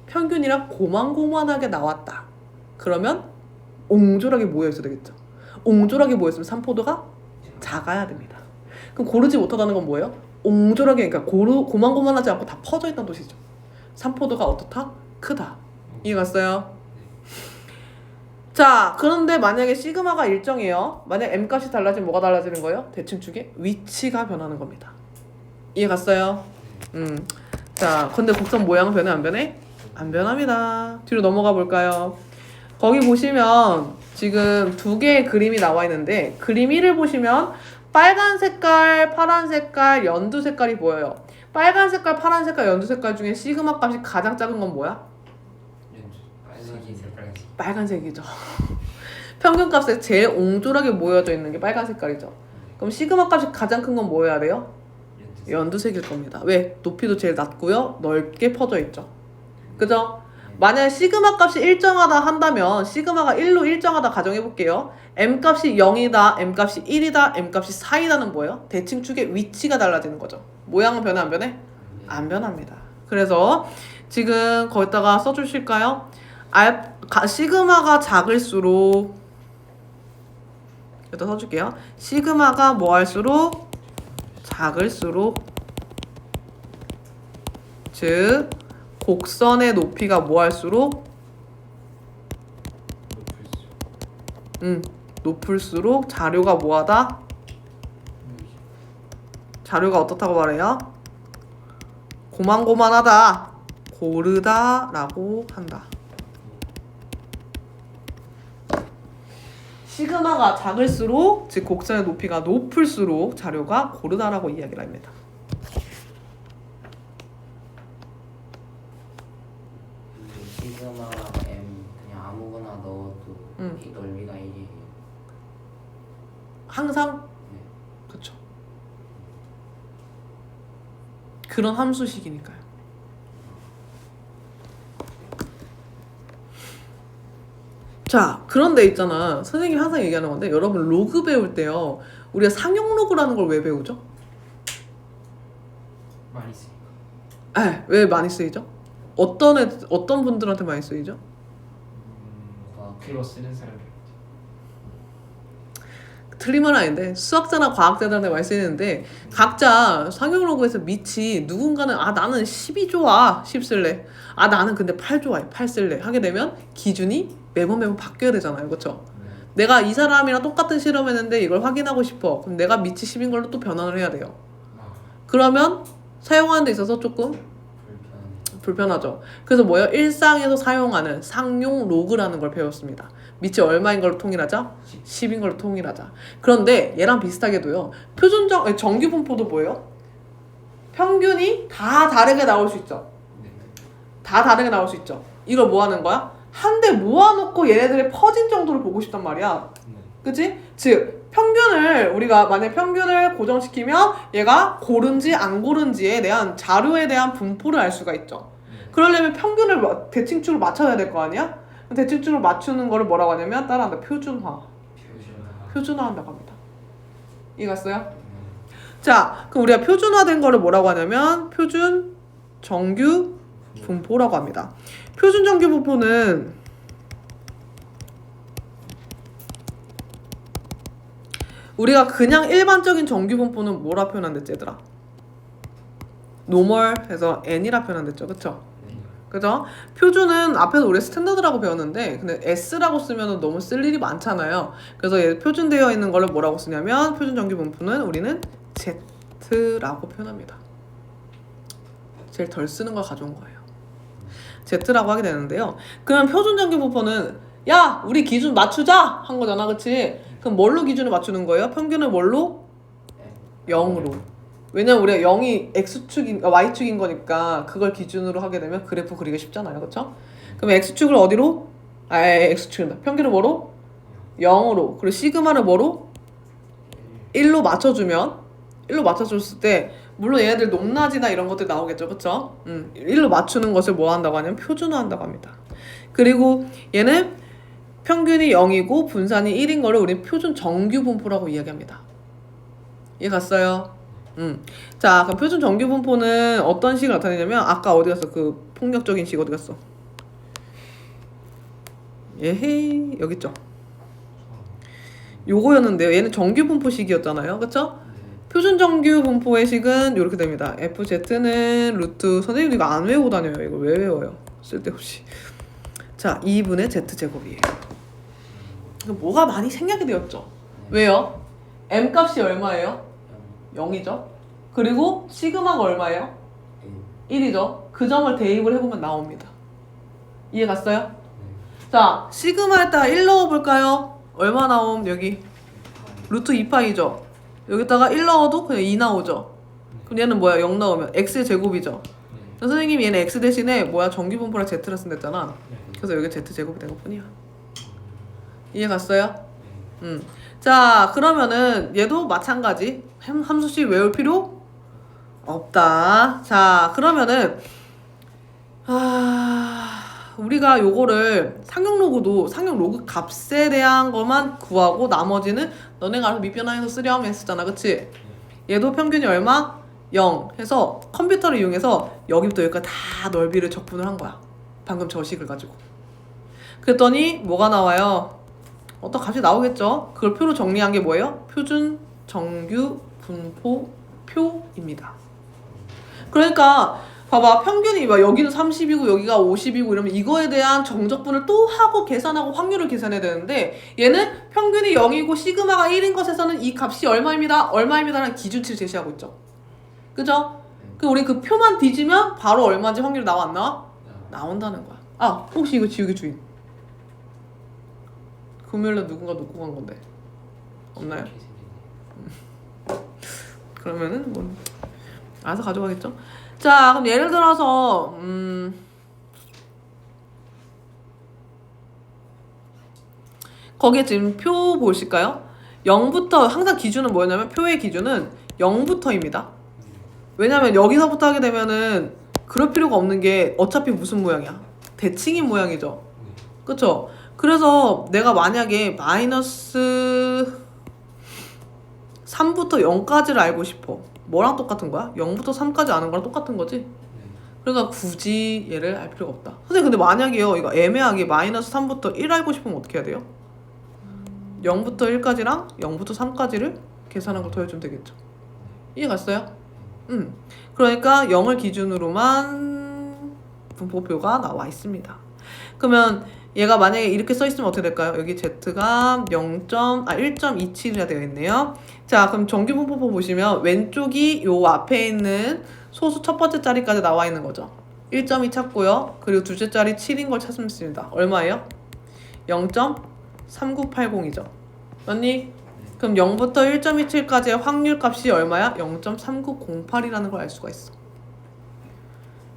평균이랑 고만고만하게 나왔다. 그러면 옹졸하게 모여있어야 되겠죠. 옹졸하게 모였으면 산포도가 작아야 됩니다. 그럼 고르지 못하다는 건 뭐예요? 옹졸하게, 그러니까 고만고만하지 않고 다 퍼져 있다는 뜻이죠. 산포도가 어떻다? 크다. 이해 갔어요? 자, 그런데 만약에 시그마가 일정이에요. 만약 M 값이 달라지면 뭐가 달라지는 거예요? 대칭축의 위치가 변하는 겁니다. 이해 갔어요? 자, 근데 곡선 모양은 변해 안 변해? 안 변합니다. 뒤로 넘어가 볼까요? 거기 보시면 지금 두 개의 그림이 나와 있는데 그림 1을 보시면 빨간 색깔, 파란 색깔, 연두 색깔이 보여요. 빨간 색깔, 파란 색깔, 연두 색깔 중에 시그마 값이 가장 작은 건 뭐야? 빨간색. 빨간색이죠. 평균 값에 제일 옹졸하게 모여져 있는 게 빨간 색깔이죠. 그럼 시그마 값이 가장 큰 건 뭐여야 돼요? 연두색일 겁니다. 왜? 높이도 제일 낮고요. 넓게 퍼져 있죠. 그죠? 만약 시그마 값이 일정하다 한다면 시그마가 1로 일정하다 가정해 볼게요. M 값이 0이다, M 값이 1이다, M 값이 4이다는 뭐예요? 대칭축의 위치가 달라지는 거죠. 모양은 변해 안 변해? 안 변합니다. 그래서 지금 거기다가 써주실까요? 시그마가 작을수록 여기다 써줄게요. 시그마가 뭐 할수록 작을수록 즉 곡선의 높이가 뭐 할수록 높을수록 자료가 뭐하다? 자료가 어떻다고 말해요? 고만고만하다, 고르다라고 한다. 시그마가 작을수록, 즉 곡선의 높이가 높을수록 자료가 고르다라고 이야기를 합니다. 이 넓이가 1이에요. 항상? 그쵸. 그런 함수식이니까요. 자, 그런데 있잖아. 선생님이 항상 얘기하는 건데 여러분 로그 배울 때요. 우리가 상용 로그라는 걸 왜 배우죠? 많이 쓰니까. 왜 많이 쓰이죠? 어떤 분들한테 많이 쓰이죠? 그거 쓰는 사람이 틀린 말은 아닌데 수학자나 과학자들한테 많이 쓰이는데 각자 상용 로그에서 밑이 누군가는 나는 10이 좋아 10 쓸래 나는 근데 8 좋아해 8 쓸래 하게 되면 기준이 매번 바뀌어야 되잖아요. 그렇죠? 내가 이 사람이랑 똑같은 실험했는데 이걸 확인하고 싶어. 그럼 내가 밑이 10인 걸로 또 변환을 해야 돼요. 그러면 사용하는 데 있어서 조금 불편하죠. 그래서 뭐예요? 일상에서 사용하는 상용 로그라는 걸 배웠습니다. 밑이 얼마인 걸로 통일하자? 10인 걸로 통일하자. 그런데 얘랑 비슷하게도요. 정규 분포도 뭐예요? 평균이 다 다르게 나올 수 있죠. 다 다르게 나올 수 있죠. 이걸 뭐 하는 거야? 한 대 모아놓고 얘네들의 퍼진 정도를 보고 싶단 말이야. 그치? 즉 우리가 만약 평균을 고정시키면 얘가 고른지 안 고른지에 대한 자료에 대한 분포를 알 수가 있죠. 그러려면 평균을 대칭축을 맞춰야 될 거 아니야? 대칭축을 맞추는 거를 뭐라고 하냐면 따라한다. 표준화한다고 합니다. 이해갔어요? 자, 그럼 우리가 표준화된 거를 뭐라고 하냐면 표준 정규 분포라고 합니다. 표준 정규 분포는 우리가 그냥 일반적인 정규 분포는 뭐라 표현한댔지 얘들아? 노멀 해서 n이라 표현한댔죠. 그쵸? 그죠? 표준은 앞에서 우리 스탠더드라고 배웠는데 근데 s라고 쓰면 너무 쓸 일이 많잖아요. 그래서 얘 표준되어 있는 거를 뭐라고 쓰냐면 표준 정규 분포는 우리는 z라고 표현합니다. 제일 덜 쓰는 걸 가져온 거예요. z라고 하게 되는데요. 그럼 표준 정규 분포는 야 우리 기준 맞추자 한 거잖아. 그치? 그럼 뭘로 기준을 맞추는 거예요? 평균을 뭘로? 0으로. 왜냐면 우리가 0이 y축인 거니까 그걸 기준으로 하게 되면 그래프 그리기 쉽잖아요. 그쵸? 그럼 x축을 어디로? x축이다. 평균을 뭐로? 0으로. 그리고 시그마를 뭐로? 1로 맞춰줬을 때 물론 얘네들 높낮이나 이런 것들이 나오겠죠. 그쵸? 1로 맞추는 것을 뭐 한다고 하냐면 표준화한다고 합니다. 그리고 얘는 평균이 0이고 분산이 1인 거를 우리는 표준 정규 분포라고 이야기합니다. 이해 갔어요? 자, 그럼 표준 정규 분포는 어떤 식을 나타내냐면 아까 어디 갔어? 그 폭력적인 식 어디 갔어? 예헤이 여기 있죠? 요거였는데요. 얘는 정규 분포식이었잖아요. 그쵸? 표준 정규 분포의 식은 이렇게 됩니다. FZ는 루트 선생님도 이거 안 외우고 다녀요. 이거 왜 외워요? 쓸데없이. 자, 2분의 Z제곱이에요. 뭐가 많이 생략이 되었죠? 왜요? M 값이 얼마예요? 0이죠? 그리고 시그마가 얼마예요? 1이죠? 그 점을 대입을 해보면 나옵니다. 이해 갔어요? 자, 시그마에다가 1 넣어볼까요? 얼마 나옴? 여기 루트 2파이죠? 여기다가 1 넣어도 그냥 2 나오죠? 그럼 얘는 뭐야? 0 넣으면 x의 제곱이죠? 선생님이 얘는 x 대신에 뭐야? 정규분포랑 z를 쓴댔잖아. 그래서 여기 z제곱이 된 것뿐이야. 이해 갔어요? 자, 그러면은 얘도 마찬가지. 함수씩 외울 필요 없다. 자, 그러면은 우리가 요거를 상용 로그 값에 대한 것만 구하고 나머지는 너네가 알아서 밑변환해서 쓰렴 했었잖아. 그치? 얘도 평균이 얼마? 0 해서 컴퓨터를 이용해서 여기부터 여기까지 다 넓이를 적분을 한 거야. 방금 저 식을 가지고. 그랬더니 뭐가 나와요? 어떤 값이 나오겠죠? 그걸 표로 정리한 게 뭐예요? 표준 정규 분포 표입니다. 그러니까 봐봐, 평균이 막 여기는 30이고 여기가 50이고 이러면 이거에 대한 정적분을 또 하고 계산하고 확률을 계산해야 되는데 얘는 평균이 0이고 시그마가 1인 것에서는 이 값이 얼마입니다라는 기준치를 제시하고 있죠. 그죠? 우리 그 표만 뒤지면 바로 얼마인지 확률이 나와 안 나와? 나온다는 거야. 혹시 이거 지우개 주인? 금요일날 누군가 놓고 간 건데 없나요? 그러면은 뭐 알아서 가져가겠죠? 자, 그럼 예를 들어서 거기에 지금 표 보실까요? 0부터 항상 기준은 뭐였냐면 표의 기준은 0부터입니다. 왜냐면 여기서부터 하게 되면은 그럴 필요가 없는 게 어차피 무슨 모양이야? 대칭인 모양이죠. 그쵸? 그래서 내가 만약에 마이너스 3부터 0까지를 알고 싶어. 뭐랑 똑같은 거야? 0부터 3까지 아는 거랑 똑같은 거지? 그러니까 굳이 얘를 알 필요가 없다. 선생님 근데 만약에요 이거 애매하게 마이너스 3부터 1 알고 싶으면 어떻게 해야 돼요? 0부터 1까지랑 0부터 3까지를 계산한 걸 더해주면 되겠죠. 이해갔어요? 그러니까 0을 기준으로만 분포표가 나와 있습니다. 그러면 얘가 만약에 이렇게 써 있으면 어떻게 될까요? 여기 z가 1.27이라 되어 있네요. 자, 그럼 정규 분포표 보시면 왼쪽이 요 앞에 있는 소수 첫 번째 자리까지 나와 있는 거죠. 1.2 찾고요. 그리고 둘째 자리 7인 걸 찾습니다. 얼마예요? 0.3980이죠. 맞니? 그럼 0부터 1.27까지의 확률 값이 얼마야? 0.3908이라는 걸 알 수가 있어.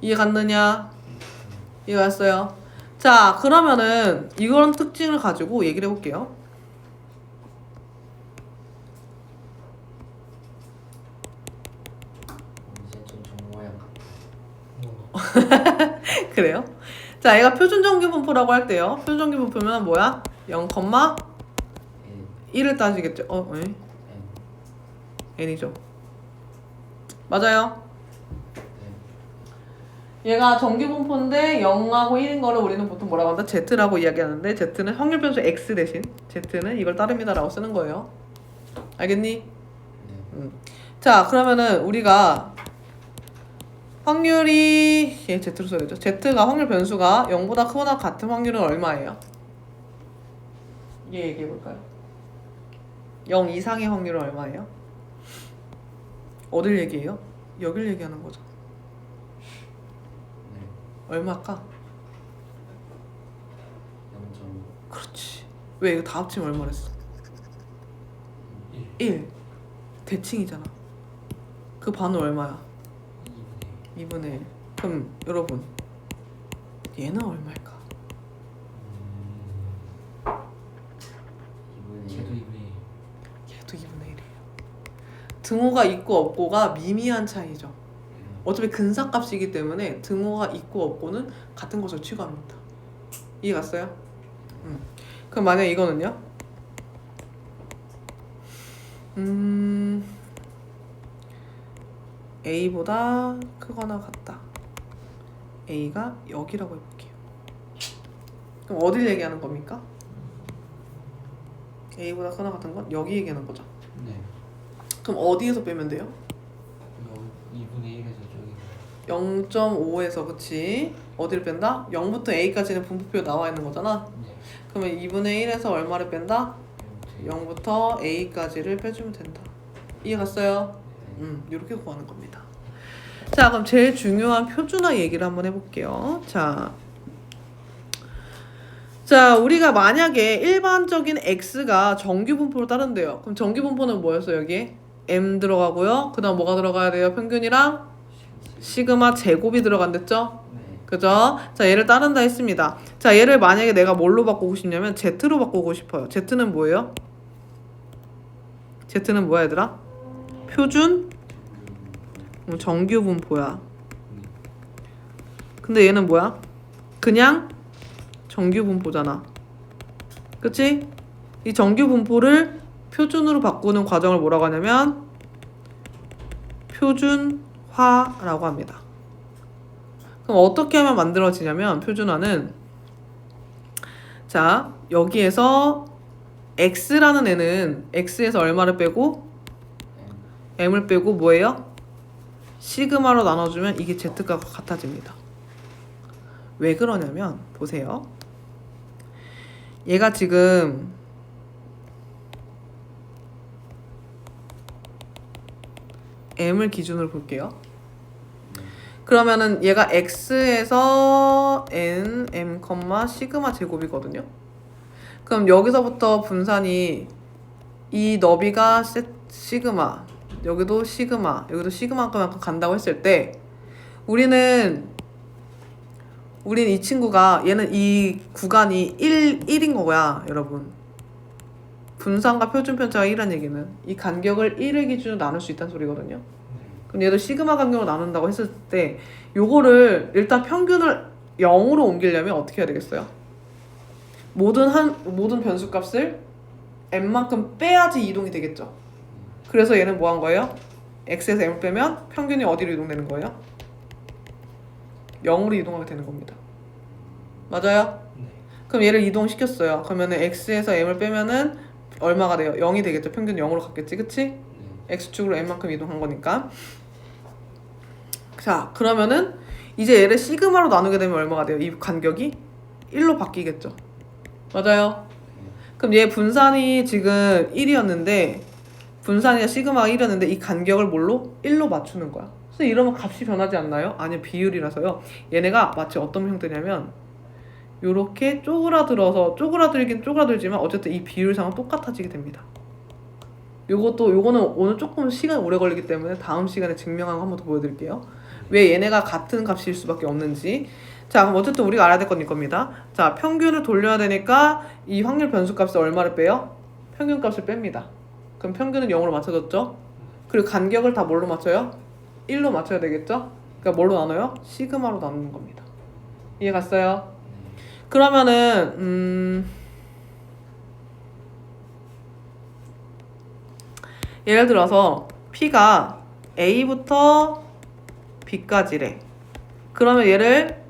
이해 갔느냐? 이해 갔어요? 자, 그러면은 이런 특징을 가지고 얘기를 해볼게요. 이제 좀 정모양 같아. 그래요? 자, 얘가 표준정규 분포라고 할 때요. 표준정규 분포면 뭐야? 0,1을 따지겠죠. n이죠. 맞아요. 얘가 정규 분포인데 0하고 1인 거를 우리는 보통 뭐라고 한다? Z라고 이야기하는데 Z는 확률 변수 X 대신 Z는 이걸 따릅니다 라고 쓰는 거예요. 알겠니? 자, 그러면은 우리가 확률이 얘 Z로 써야죠. Z가 확률 변수가 0보다 크거나 같은 확률은 얼마예요? 얘 얘기해 볼까요? 0 이상의 확률은 얼마예요? 어딜 얘기해요? 여길 얘기하는 거죠. 얼마일까? 0.5. 그렇지. 왜 이거 다 합치면 얼마 했어? 1. 대칭이잖아. 그 반은 얼마야? 2분의 1. 그럼 여러분 얘는 얼마일까? 걔도 2분의 얘도 2분의 1이에요. 등호가 있고 없고가 미미한 차이죠. 어차피 근사값이기 때문에 등호가 있고 없고는 같은 것을 취급합니다. 이해 갔어요? 그럼 만약 이거는요? A보다 크거나 같다. A가 여기라고 해볼게요. 그럼 어딜 얘기하는 겁니까? A보다 크거나 같은 건 여기 얘기하는 거죠. 네. 그럼 어디에서 빼면 돼요? 2분의 1에서 저기 0.5에서 그치? 어디를 뺀다? 0부터 A까지는 분포표 나와 있는 거잖아. 네. 그러면 2분의 1에서 얼마를 뺀다? 0부터 A까지를 빼주면 된다. 이해 갔어요? 이렇게 구하는 겁니다. 자, 그럼 제일 중요한 표준화 얘기를 한번 해볼게요. 자, 우리가 만약에 일반적인 X가 정규 분포로 따른대요. 그럼 정규 분포는 뭐였어요, 여기에? M 들어가고요. 그 다음 뭐가 들어가야 돼요? 평균이랑 시그마 제곱이 들어간댔죠? 네. 그죠? 자, 얘를 따른다 했습니다. 자, 얘를 만약에 내가 뭘로 바꾸고 싶냐면 Z로 바꾸고 싶어요. Z는 뭐예요? Z는 뭐야, 얘들아? 표준 정규 분포야. 근데 얘는 뭐야? 그냥 정규 분포잖아. 그치? 이 정규 분포를 표준으로 바꾸는 과정을 뭐라고 하냐면 표준화라고 합니다. 그럼 어떻게 하면 만들어지냐면 표준화는 자, 여기에서 x라는 애는 x에서 얼마를 빼고 m을 빼고 뭐예요? 시그마로 나눠주면 이게 z가가 같아집니다. 왜 그러냐면 보세요. 얘가 지금 m을 기준으로 볼게요. 그러면은 얘가 x에서 n, m, 시그마 제곱이거든요. 그럼 여기서부터 분산이 이 너비가 시그마, 여기도 시그마, 여기도 시그마만큼 간다고 했을 때 우리는 이 친구가 얘는 이 구간이 1인 거야, 여러분. 분산과 표준 편차가 1이란 얘기는 이 간격을 1의 기준으로 나눌 수 있다는 소리거든요. 그럼 얘도 시그마 간격으로 나눈다고 했을 때 요거를 일단 평균을 0으로 옮기려면 어떻게 해야 되겠어요? 모든 변수값을 n만큼 빼야지 이동이 되겠죠. 그래서 얘는 뭐 한 거예요? x에서 m을 빼면 평균이 어디로 이동되는 거예요? 0으로 이동하게 되는 겁니다. 맞아요? 네. 그럼 얘를 이동시켰어요. 그러면은 x에서 m을 빼면은 얼마가 돼요? 0이 되겠죠. 평균 0으로 갔겠지, 그치? x축으로 m만큼 이동한 거니까. 자, 그러면은 이제 얘를 시그마로 나누게 되면 얼마가 돼요? 이 간격이 1로 바뀌겠죠. 맞아요? 그럼 얘 분산이 지금 1이었는데 분산이가 시그마가 1이었는데 이 간격을 뭘로? 1로 맞추는 거야. 그래서 이러면 값이 변하지 않나요? 아니요, 비율이라서요. 얘네가 마치 어떤 형태냐면 요렇게 쪼그라들긴 쪼그라들지만 어쨌든 이 비율상은 똑같아지게 됩니다. 요거는 오늘 조금 시간 오래 걸리기 때문에 다음 시간에 증명한 거 한 번 더 보여드릴게요. 왜 얘네가 같은 값일 수밖에 없는지. 자, 그럼 어쨌든 우리가 알아야 될 건 이겁니다. 자, 평균을 돌려야 되니까 이 확률 변수 값을 얼마를 빼요? 평균 값을 뺍니다. 그럼 평균은 0으로 맞춰졌죠? 그리고 간격을 다 뭘로 맞춰요? 1로 맞춰야 되겠죠? 그러니까 뭘로 나눠요? 시그마로 나누는 겁니다. 이해 갔어요? 그러면은 예를 들어서 P가 A부터 B까지래. 그러면 얘를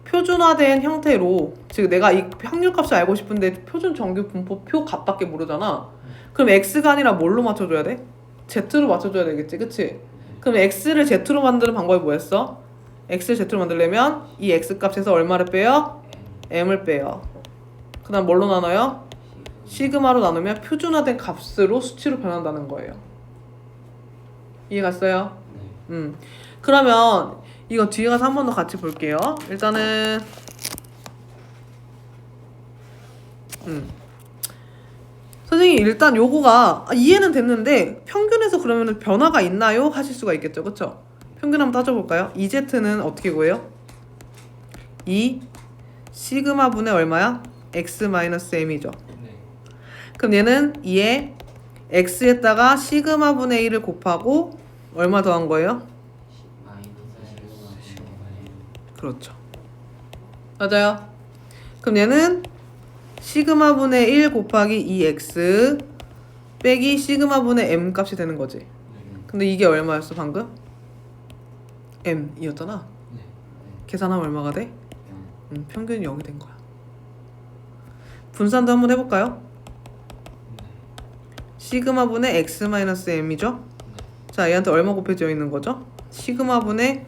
표준화된 형태로, 즉 내가 이 확률값을 알고 싶은데 표준 정규 분포표 값밖에 모르잖아. 그럼 X가 아니라 뭘로 맞춰줘야 돼? Z로 맞춰줘야 되겠지, 그치? 그럼 X를 Z로 만드는 방법이 뭐였어? X를 Z로 만들려면 이 X값에서 얼마를 빼요? M을 빼요. 그 다음 뭘로 나눠요? 시그마로 나누면 표준화된 값으로 수치로 변한다는 거예요. 이해 갔어요? 그러면 이거 뒤에 가서 한 번 더 같이 볼게요. 일단은 선생님 일단 요거가 이해는 됐는데 평균에서 그러면 변화가 있나요? 하실 수가 있겠죠, 그쵸? 평균 한번 따져볼까요? EZ는 어떻게 구해요? 2 시그마 분의 얼마야? x-m이죠. 그럼 얘는 2에 x에다가 시그마 분의 1을 곱하고 얼마 더한 거예요? 그렇죠. 맞아요. 그럼 얘는 시그마 분의 1 곱하기 2x 빼기 시그마 분의 m 값이 되는 거지. 근데 이게 얼마였어 방금? m이었잖아. 계산하면 얼마가 돼? 평균이 0이 된 거야. 분산도 한번 해볼까요? 시그마 분의 x-m이죠? 자, 얘한테 얼마 곱해져 있는 거죠? 시그마 분의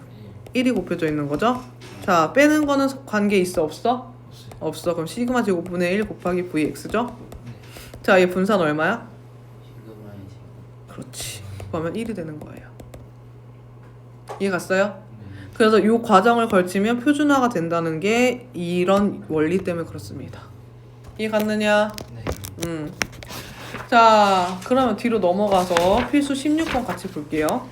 1이 곱해져 있는 거죠? 자, 빼는 거는 관계 있어, 없어? 없어. 그럼 시그마 제곱분의 1 곱하기 vx죠? 자, 얘 분산 얼마야? 그렇지. 그러면 1이 되는 거예요. 이해 갔어요? 그래서 이 과정을 걸치면 표준화가 된다는 게 이런 원리 때문에 그렇습니다. 이해 갔느냐? 네. 자, 그러면 뒤로 넘어가서 필수 16번 같이 볼게요.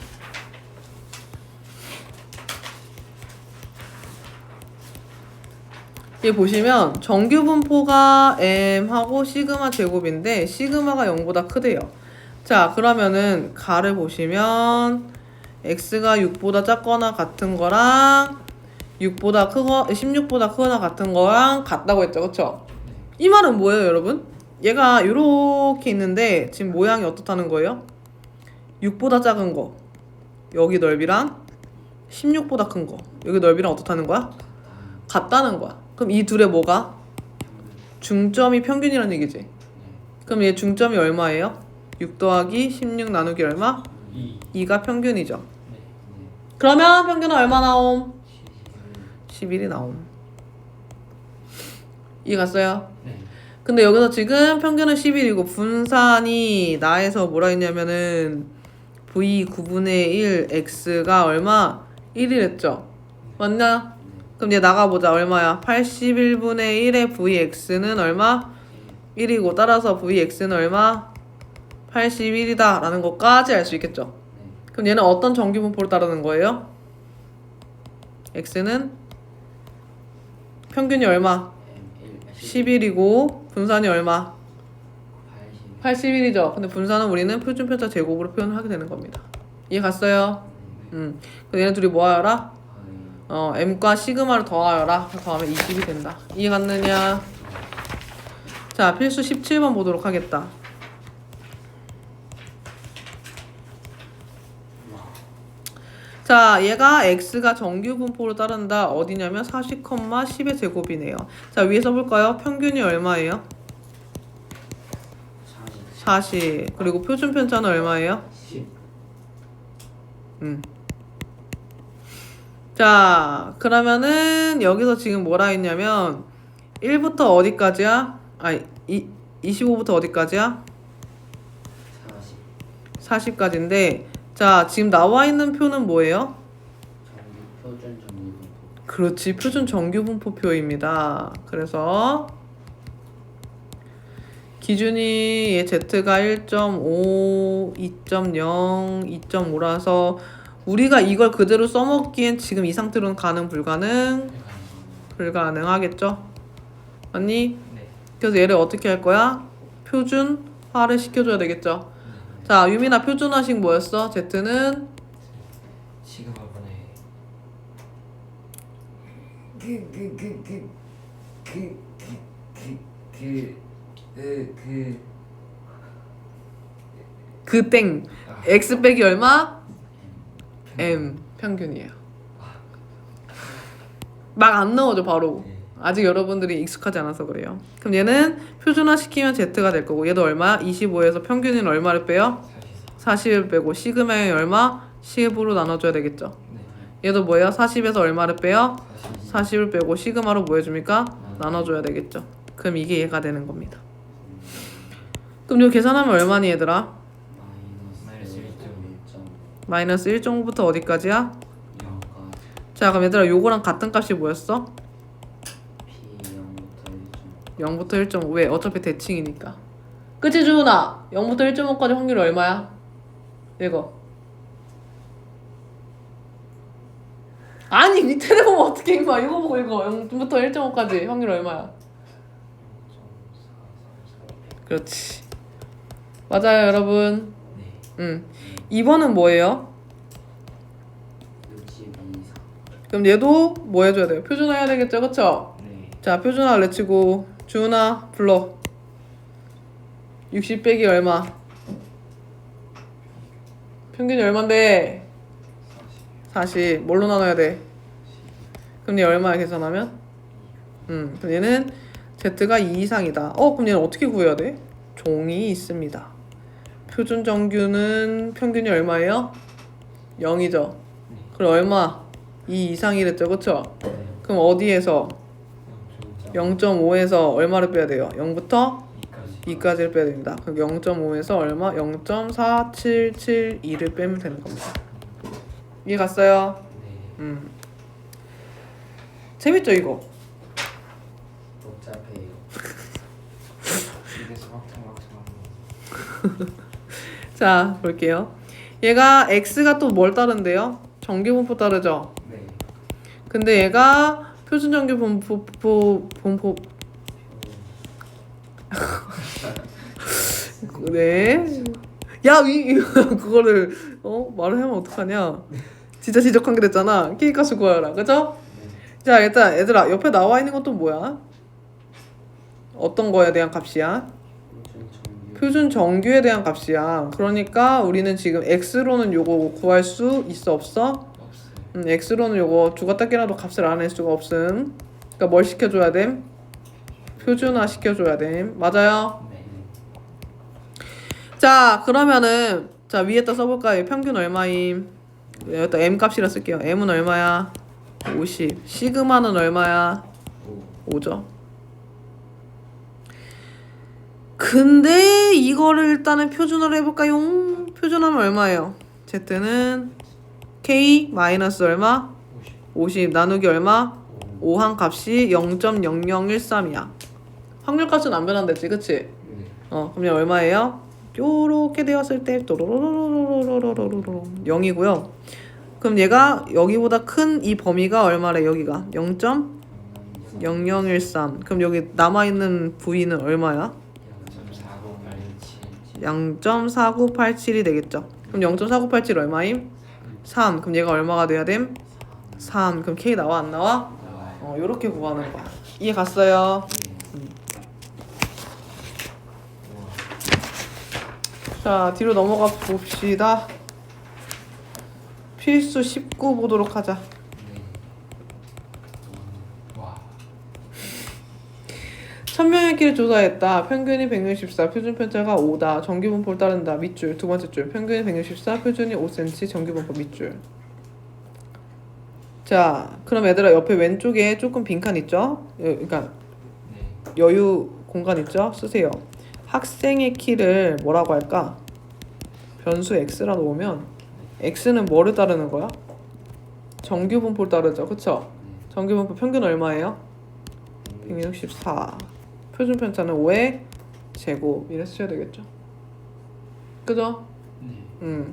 얘 보시면 정규 분포가 m하고 시그마 제곱인데 시그마가 0보다 크대요. 자, 그러면은 가를 보시면 x가 6보다 작거나 같은 거랑 16보다 크거나 같은 거랑 같다고 했죠, 그쵸? 이 말은 뭐예요, 여러분? 얘가 이렇게 있는데 지금 모양이 어떻다는 거예요? 6보다 작은 거 여기 넓이랑 16보다 큰 거 여기 넓이랑 어떻다는 거야? 같다는 거야. 그럼 이 둘의 뭐가? 중점이 평균이라는 얘기지. 그럼 얘 중점이 얼마예요? 6 더하기 16 나누기 얼마? 2가 평균이죠. 그러면 평균은 얼마 나옴? 11이 나옴. 이해 갔어요? 근데 여기서 지금 평균은 11이고 분산이 나에서 뭐라 했냐면은 v 9분의 1 x가 얼마? 1이랬죠? 맞나? 그럼 얘 나가보자. 얼마야? 81분의 1의 vx는 얼마? 1이고 따라서 vx는 얼마? 81이다 라는 것까지 알 수 있겠죠? 그럼 얘는 어떤 정규 분포를 따르는 거예요? x는 평균이 얼마? 11이고 분산이 얼마? 81이죠. 근데 분산은 우리는 표준편차 제곱으로 표현을 하게 되는 겁니다. 이해 갔어요? 그럼 얘네 둘이 뭐 하여라? m과 시그마를 더하여라. 더하면 20이 된다. 이해 갔느냐? 자, 필수 17번 보도록 하겠다. 자, 얘가 x가 정규 분포로 따른다. 어디냐면 40, 10의 제곱이네요. 자, 위에 써볼까요? 평균이 얼마예요? 40. 그리고 표준 편차는 얼마예요? 10. 자, 그러면은 여기서 지금 뭐라 했냐면 1부터 어디까지야? 25부터 어디까지야? 40. 40까지인데 자, 지금 나와 있는 표는 뭐예요? 표준 정리 분포. 그렇지, 표준 정규 분포표입니다. 그래서 기준이 얘 z가 1.5, 2.0, 2.5라서 우리가 이걸 그대로 써먹기엔 지금 이 상태로는 불가능하겠죠? 맞니? 네. 그래서 얘를 어떻게 할 거야? 표준화를 시켜줘야 되겠죠? 자, 유민아 표준화식 뭐였어? z는 시그마분의 그 땡 x 빼기 얼마? m 평균이에요. 막 안 나오죠 바로. 아직 여러분들이 익숙하지 않아서 그래요. 그럼 얘는 표준화 시키면 z가 될 거고 얘도 얼마야? 25에서 평균은 얼마를 빼요? 40을 빼고 시그마의 얼마? 10으로 나눠줘야 되겠죠. 얘도 뭐예요? 40에서 얼마를 빼요? 40을 빼고 시그마로 뭐 해줍니까? 나눠줘야 되겠죠. 그럼 이게 얘가 되는 겁니다. 그럼 이거 계산하면 얼마니 얘들아? 마이너스 1.5부터 어디까지야? 자, 그럼 얘들아 요거랑 같은 값이 뭐였어? P 0부터 0부터 1.5. 왜? 어차피 대칭이니까. 그치 주은아? 0부터 1.5까지 확률이 얼마야? 이거. 아니 밑에를 보면 어떻게 임마. 이거 보고 이거 0부터 1.5까지 확률 얼마야? 그렇지. 맞아요 여러분. 2번은 뭐예요? 62 이상. 그럼 얘도 뭐 해줘야 돼요? 표준화 해야 되겠죠 그쵸? 네. 자, 표준화 내치고 주은아 불러. 60 빼기 얼마? 평균이 얼만데? 40. 뭘로 나눠야 돼? 그럼 얘 얼마야 계산하면? 그럼 얘는 z가 2 이상이다. 그럼 얘는 어떻게 구해야 돼? 종이 있습니다. 표준 정규는 평균이 얼마예요? 0이죠. 그럼 얼마? 2 이상이랬죠 그쵸? 그럼 어디에서? 0.5에서 얼마를 빼야 돼요? 0부터 2까지를 빼야 됩니다. 그럼 0.5에서 얼마? 0.4772를 빼면 되는 겁니다. 이해 갔어요? 네. 재밌죠 이거? 복잡해요. 입에서 막창 자 볼게요. 얘가 x가 또 뭘 따른대요? 정규분포 따르죠? 네. 근데 얘가 표준 정규 분포 네. 야, 그거를 말을 하면 어떡하냐? 진짜 지적한 게 됐잖아. K값을 구하여라. 그죠? 자, 일단 얘들아 옆에 나와 있는 건 또 뭐야? 어떤 거에 대한 값이야? 표준 정규에 대한 값이야. 그러니까 우리는 지금 x로는 요거 구할 수 있어 없어? x로는 요거 죽었다 깨라도 값을 알아낼 수가 없음. 그러니까 뭘 시켜줘야 됨? 표준화 시켜줘야 됨. 맞아요? 네. 자, 그러면은 자 위에다 써볼까요? 평균 얼마임? 여기다 m 값이라 쓸게요. m은 얼마야? 50. 시그마는 얼마야? 5죠. 근데 이거를 일단은 표준화로 해볼까요? 표준하면 얼마예요? z는 k 마이너스 얼마? 50 나누기 얼마? 5 한 값이 0.0013이야. 확률 값은 안 변한댔지, 그치? 그럼 얘 얼마예요? 요렇게 되었을 때 또로로로로로로로로로 0이고요. 그럼 얘가 여기보다 큰 이 범위가 얼마래? 여기가 0.0013. 그럼 여기 남아있는 부위는 얼마야? 0.4987이 되겠죠. 그럼 0.4987 얼마임? 3. 그럼 얘가 얼마가 돼야 됨? 3. 그럼 K 나와 안 나와? 나와요. 요렇게 구하는 거야. 이해 갔어요? 자, 뒤로 넘어가 봅시다. 필수 19 보도록 하자. 네. 와. 1000명의 키를 조사했다. 평균이 164, 표준 편차가 5다. 정규분포를 따른다. 밑줄. 두 번째 줄. 평균이 164, 표준이 5cm, 정규분포 밑줄. 자, 그럼 얘들아 옆에 왼쪽에 조금 빈칸 있죠? 그러니까 네. 여유 공간 있죠? 쓰세요. 학생의 키를 뭐라고 할까? 변수 x라 놓으면 x는 뭐를 따르는 거야? 정규분포를 따르죠. 그쵸? 정규분포 평균 얼마예요? 164. 표준 편차는 5의 제곱. 이래 쓰셔야 되겠죠? 그죠? 네.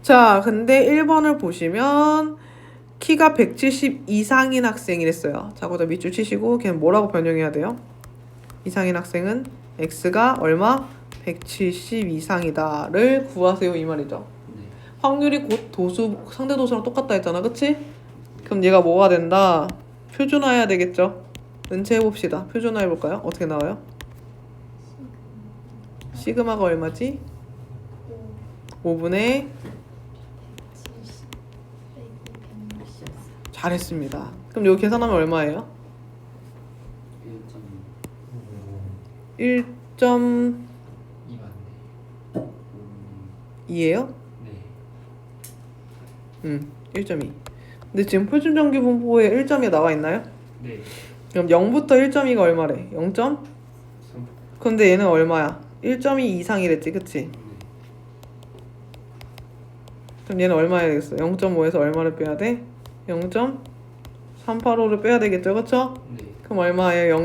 자, 근데 1번을 보시면 키가 170 이상인 학생이랬어요. 자, 거기다 밑줄 치시고 걔는 뭐라고 변형해야 돼요? 이상인 학생은 x가 얼마? 170 이상이다를 구하세요 이 말이죠. 네. 확률이 곧 도수 상대 도수랑 똑같다 했잖아, 그치? 그럼 얘가 뭐가 된다? 표준화해야 되겠죠. 은채 해봅시다. 표준화 해볼까요? 어떻게 나와요? 시그마가 얼마지? 5분의 잘했습니다. 그럼 여기 계산하면 얼마예요? 1.2 1.2예요? 네. 1.2. 근데 지금 표준 정규 분포에 1.2 나와 있나요? 네. 그럼 0부터 1.2가 얼마래? 0. 근데 얘는 얼마야? 1.2 이상이랬지, 그치? 그럼 얘는 얼마 해야 되겠어? 0.5에서 얼마를 빼야 돼? 0.385를 빼야 되겠죠, 그쵸? 네. 그럼 얼마예요?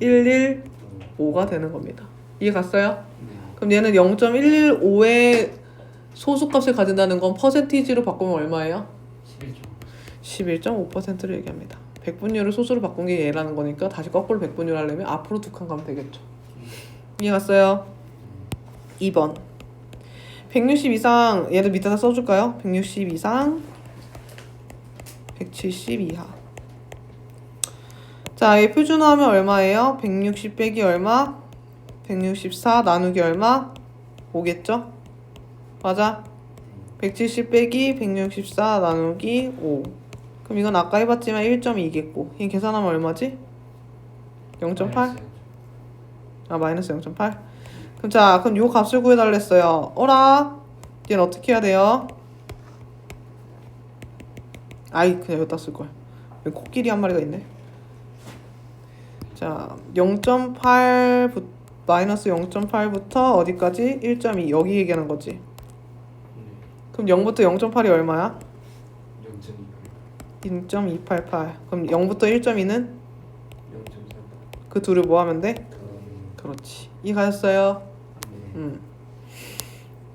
0.115가 되는 겁니다. 이해 갔어요? 네. 그럼 얘는 0.115의 소수값을 가진다는 건 퍼센티지로 바꾸면 얼마예요? 11점. 11.5%를 얘기합니다. 백분율을 소수로 바꾼 게 얘라는 거니까 다시 거꾸로 백분율 하려면 앞으로 두 칸 가면 되겠죠. 이해 갔어요? 2번 160 이상 얘를 밑에다 써줄까요? 160 이상 170 이하. 자, 얘 표준화하면 얼마예요? 160 빼기 얼마? 164 나누기 얼마? 5겠죠? 맞아? 170 빼기 164 나누기 5. 그럼 이건 아까 해봤지만 1.2겠고 이 계산하면 얼마지? 0.8? 아, 마이너스 0.8? 그럼 자, 그럼 요 값을 구해달랬어요. 어라? 얘는 어떻게 해야 돼요? 아이, 그냥 여기다 쓸걸. 여기 코끼리 한 마리가 있네. 자, 0.8 마이너스 0.8부터 어디까지? 1.2 여기 얘기하는 거지. 그럼 0부터 0.8이 얼마야? 0.288. 그럼 0부터 1.2는? 그 둘을 뭐 하면 돼? 그렇지. 이 가셨어요? 네.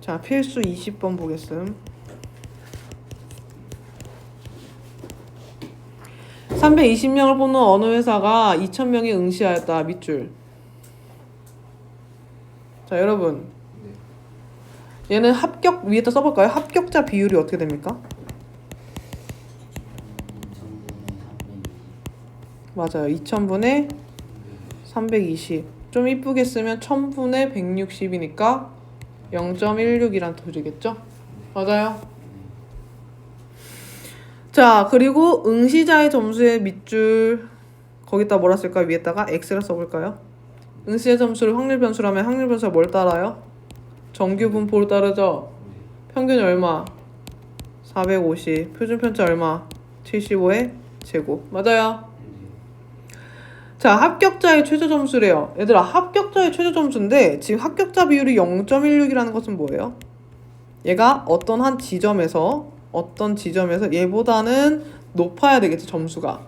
자, 필수 20번 보겠음. 320명을 뽑는 어느 회사가 2000명이 응시하였다. 밑줄. 자, 여러분. 얘는 합격 위에다 써볼까요? 합격자 비율이 어떻게 됩니까? 맞아요. 2000분의 320. 좀 이쁘게 쓰면 1000분의 160이니까 0.16이란 소리겠죠? 맞아요. 자, 그리고 응시자의 점수의 밑줄 거기다 뭐라 쓸까요? 위에다가 x라 써볼까요? 응시의 점수를 확률 변수라면 확률 변수가 뭘 따라요? 정규 분포를 따르죠? 평균이 얼마? 450. 표준 편차 얼마? 75의 제곱. 맞아요. 자, 합격자의 최저 점수래요. 얘들아, 합격자의 최저 점수인데 지금 합격자 비율이 0.16이라는 것은 뭐예요? 얘가 어떤 지점에서 얘보다는 높아야 되겠지, 점수가.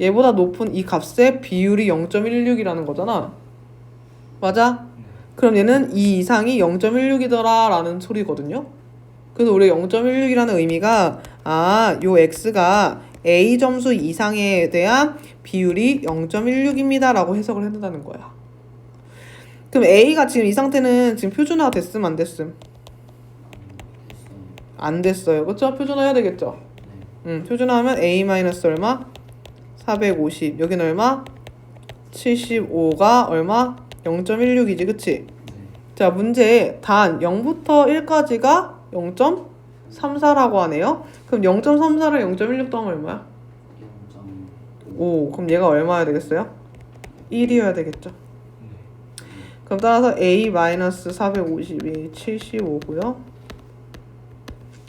얘보다 높은 이 값의 비율이 0.16이라는 거잖아. 맞아? 그럼 얘는 이 이상이 0.16이더라 라는 소리거든요. 그래서 우리 0.16이라는 의미가 요 x가 A 점수 이상에 대한 비율이 0.16입니다 라고 해석을 해준다는 거야. 그럼 A가 지금 이 상태는 지금 표준화가 됐음 안 됐음? 안 됐어요. 그쵸? 표준화해야 되겠죠? 표준화하면 A 마이너스 얼마? 450. 여기는 얼마? 75가 얼마? 0.16이지, 그치? 자, 문제에 단 0부터 1까지가 0.34라고 하네요. 그럼 0.34랑 0.16 더하면 얼마야? 5. 그럼 얘가 얼마여야 되겠어요? 1이어야 되겠죠. 그럼 따라서 A 마이너스 450이 75고요.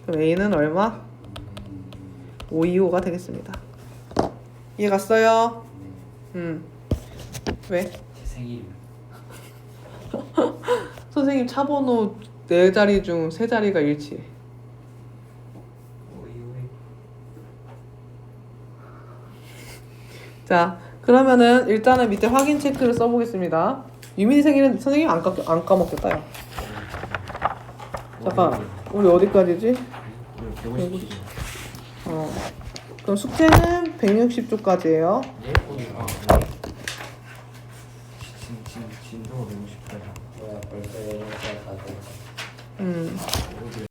그럼 A는 얼마? 525가 되겠습니다. 이해 갔어요? 왜? 제 생일. 선생님 차번호 4자리 중 3자리가 일치해. 자, 그러면은 일단은 밑에 확인 체크를 써보겠습니다. 유민이 생일은 선생님 안 까먹겠다. 야. 잠깐, 우리 어디까지지? 그럼 숙제는 160쪽까지예요. 진도가 너무 쉽다. 뭐야 벌써 6시가 다 됐어.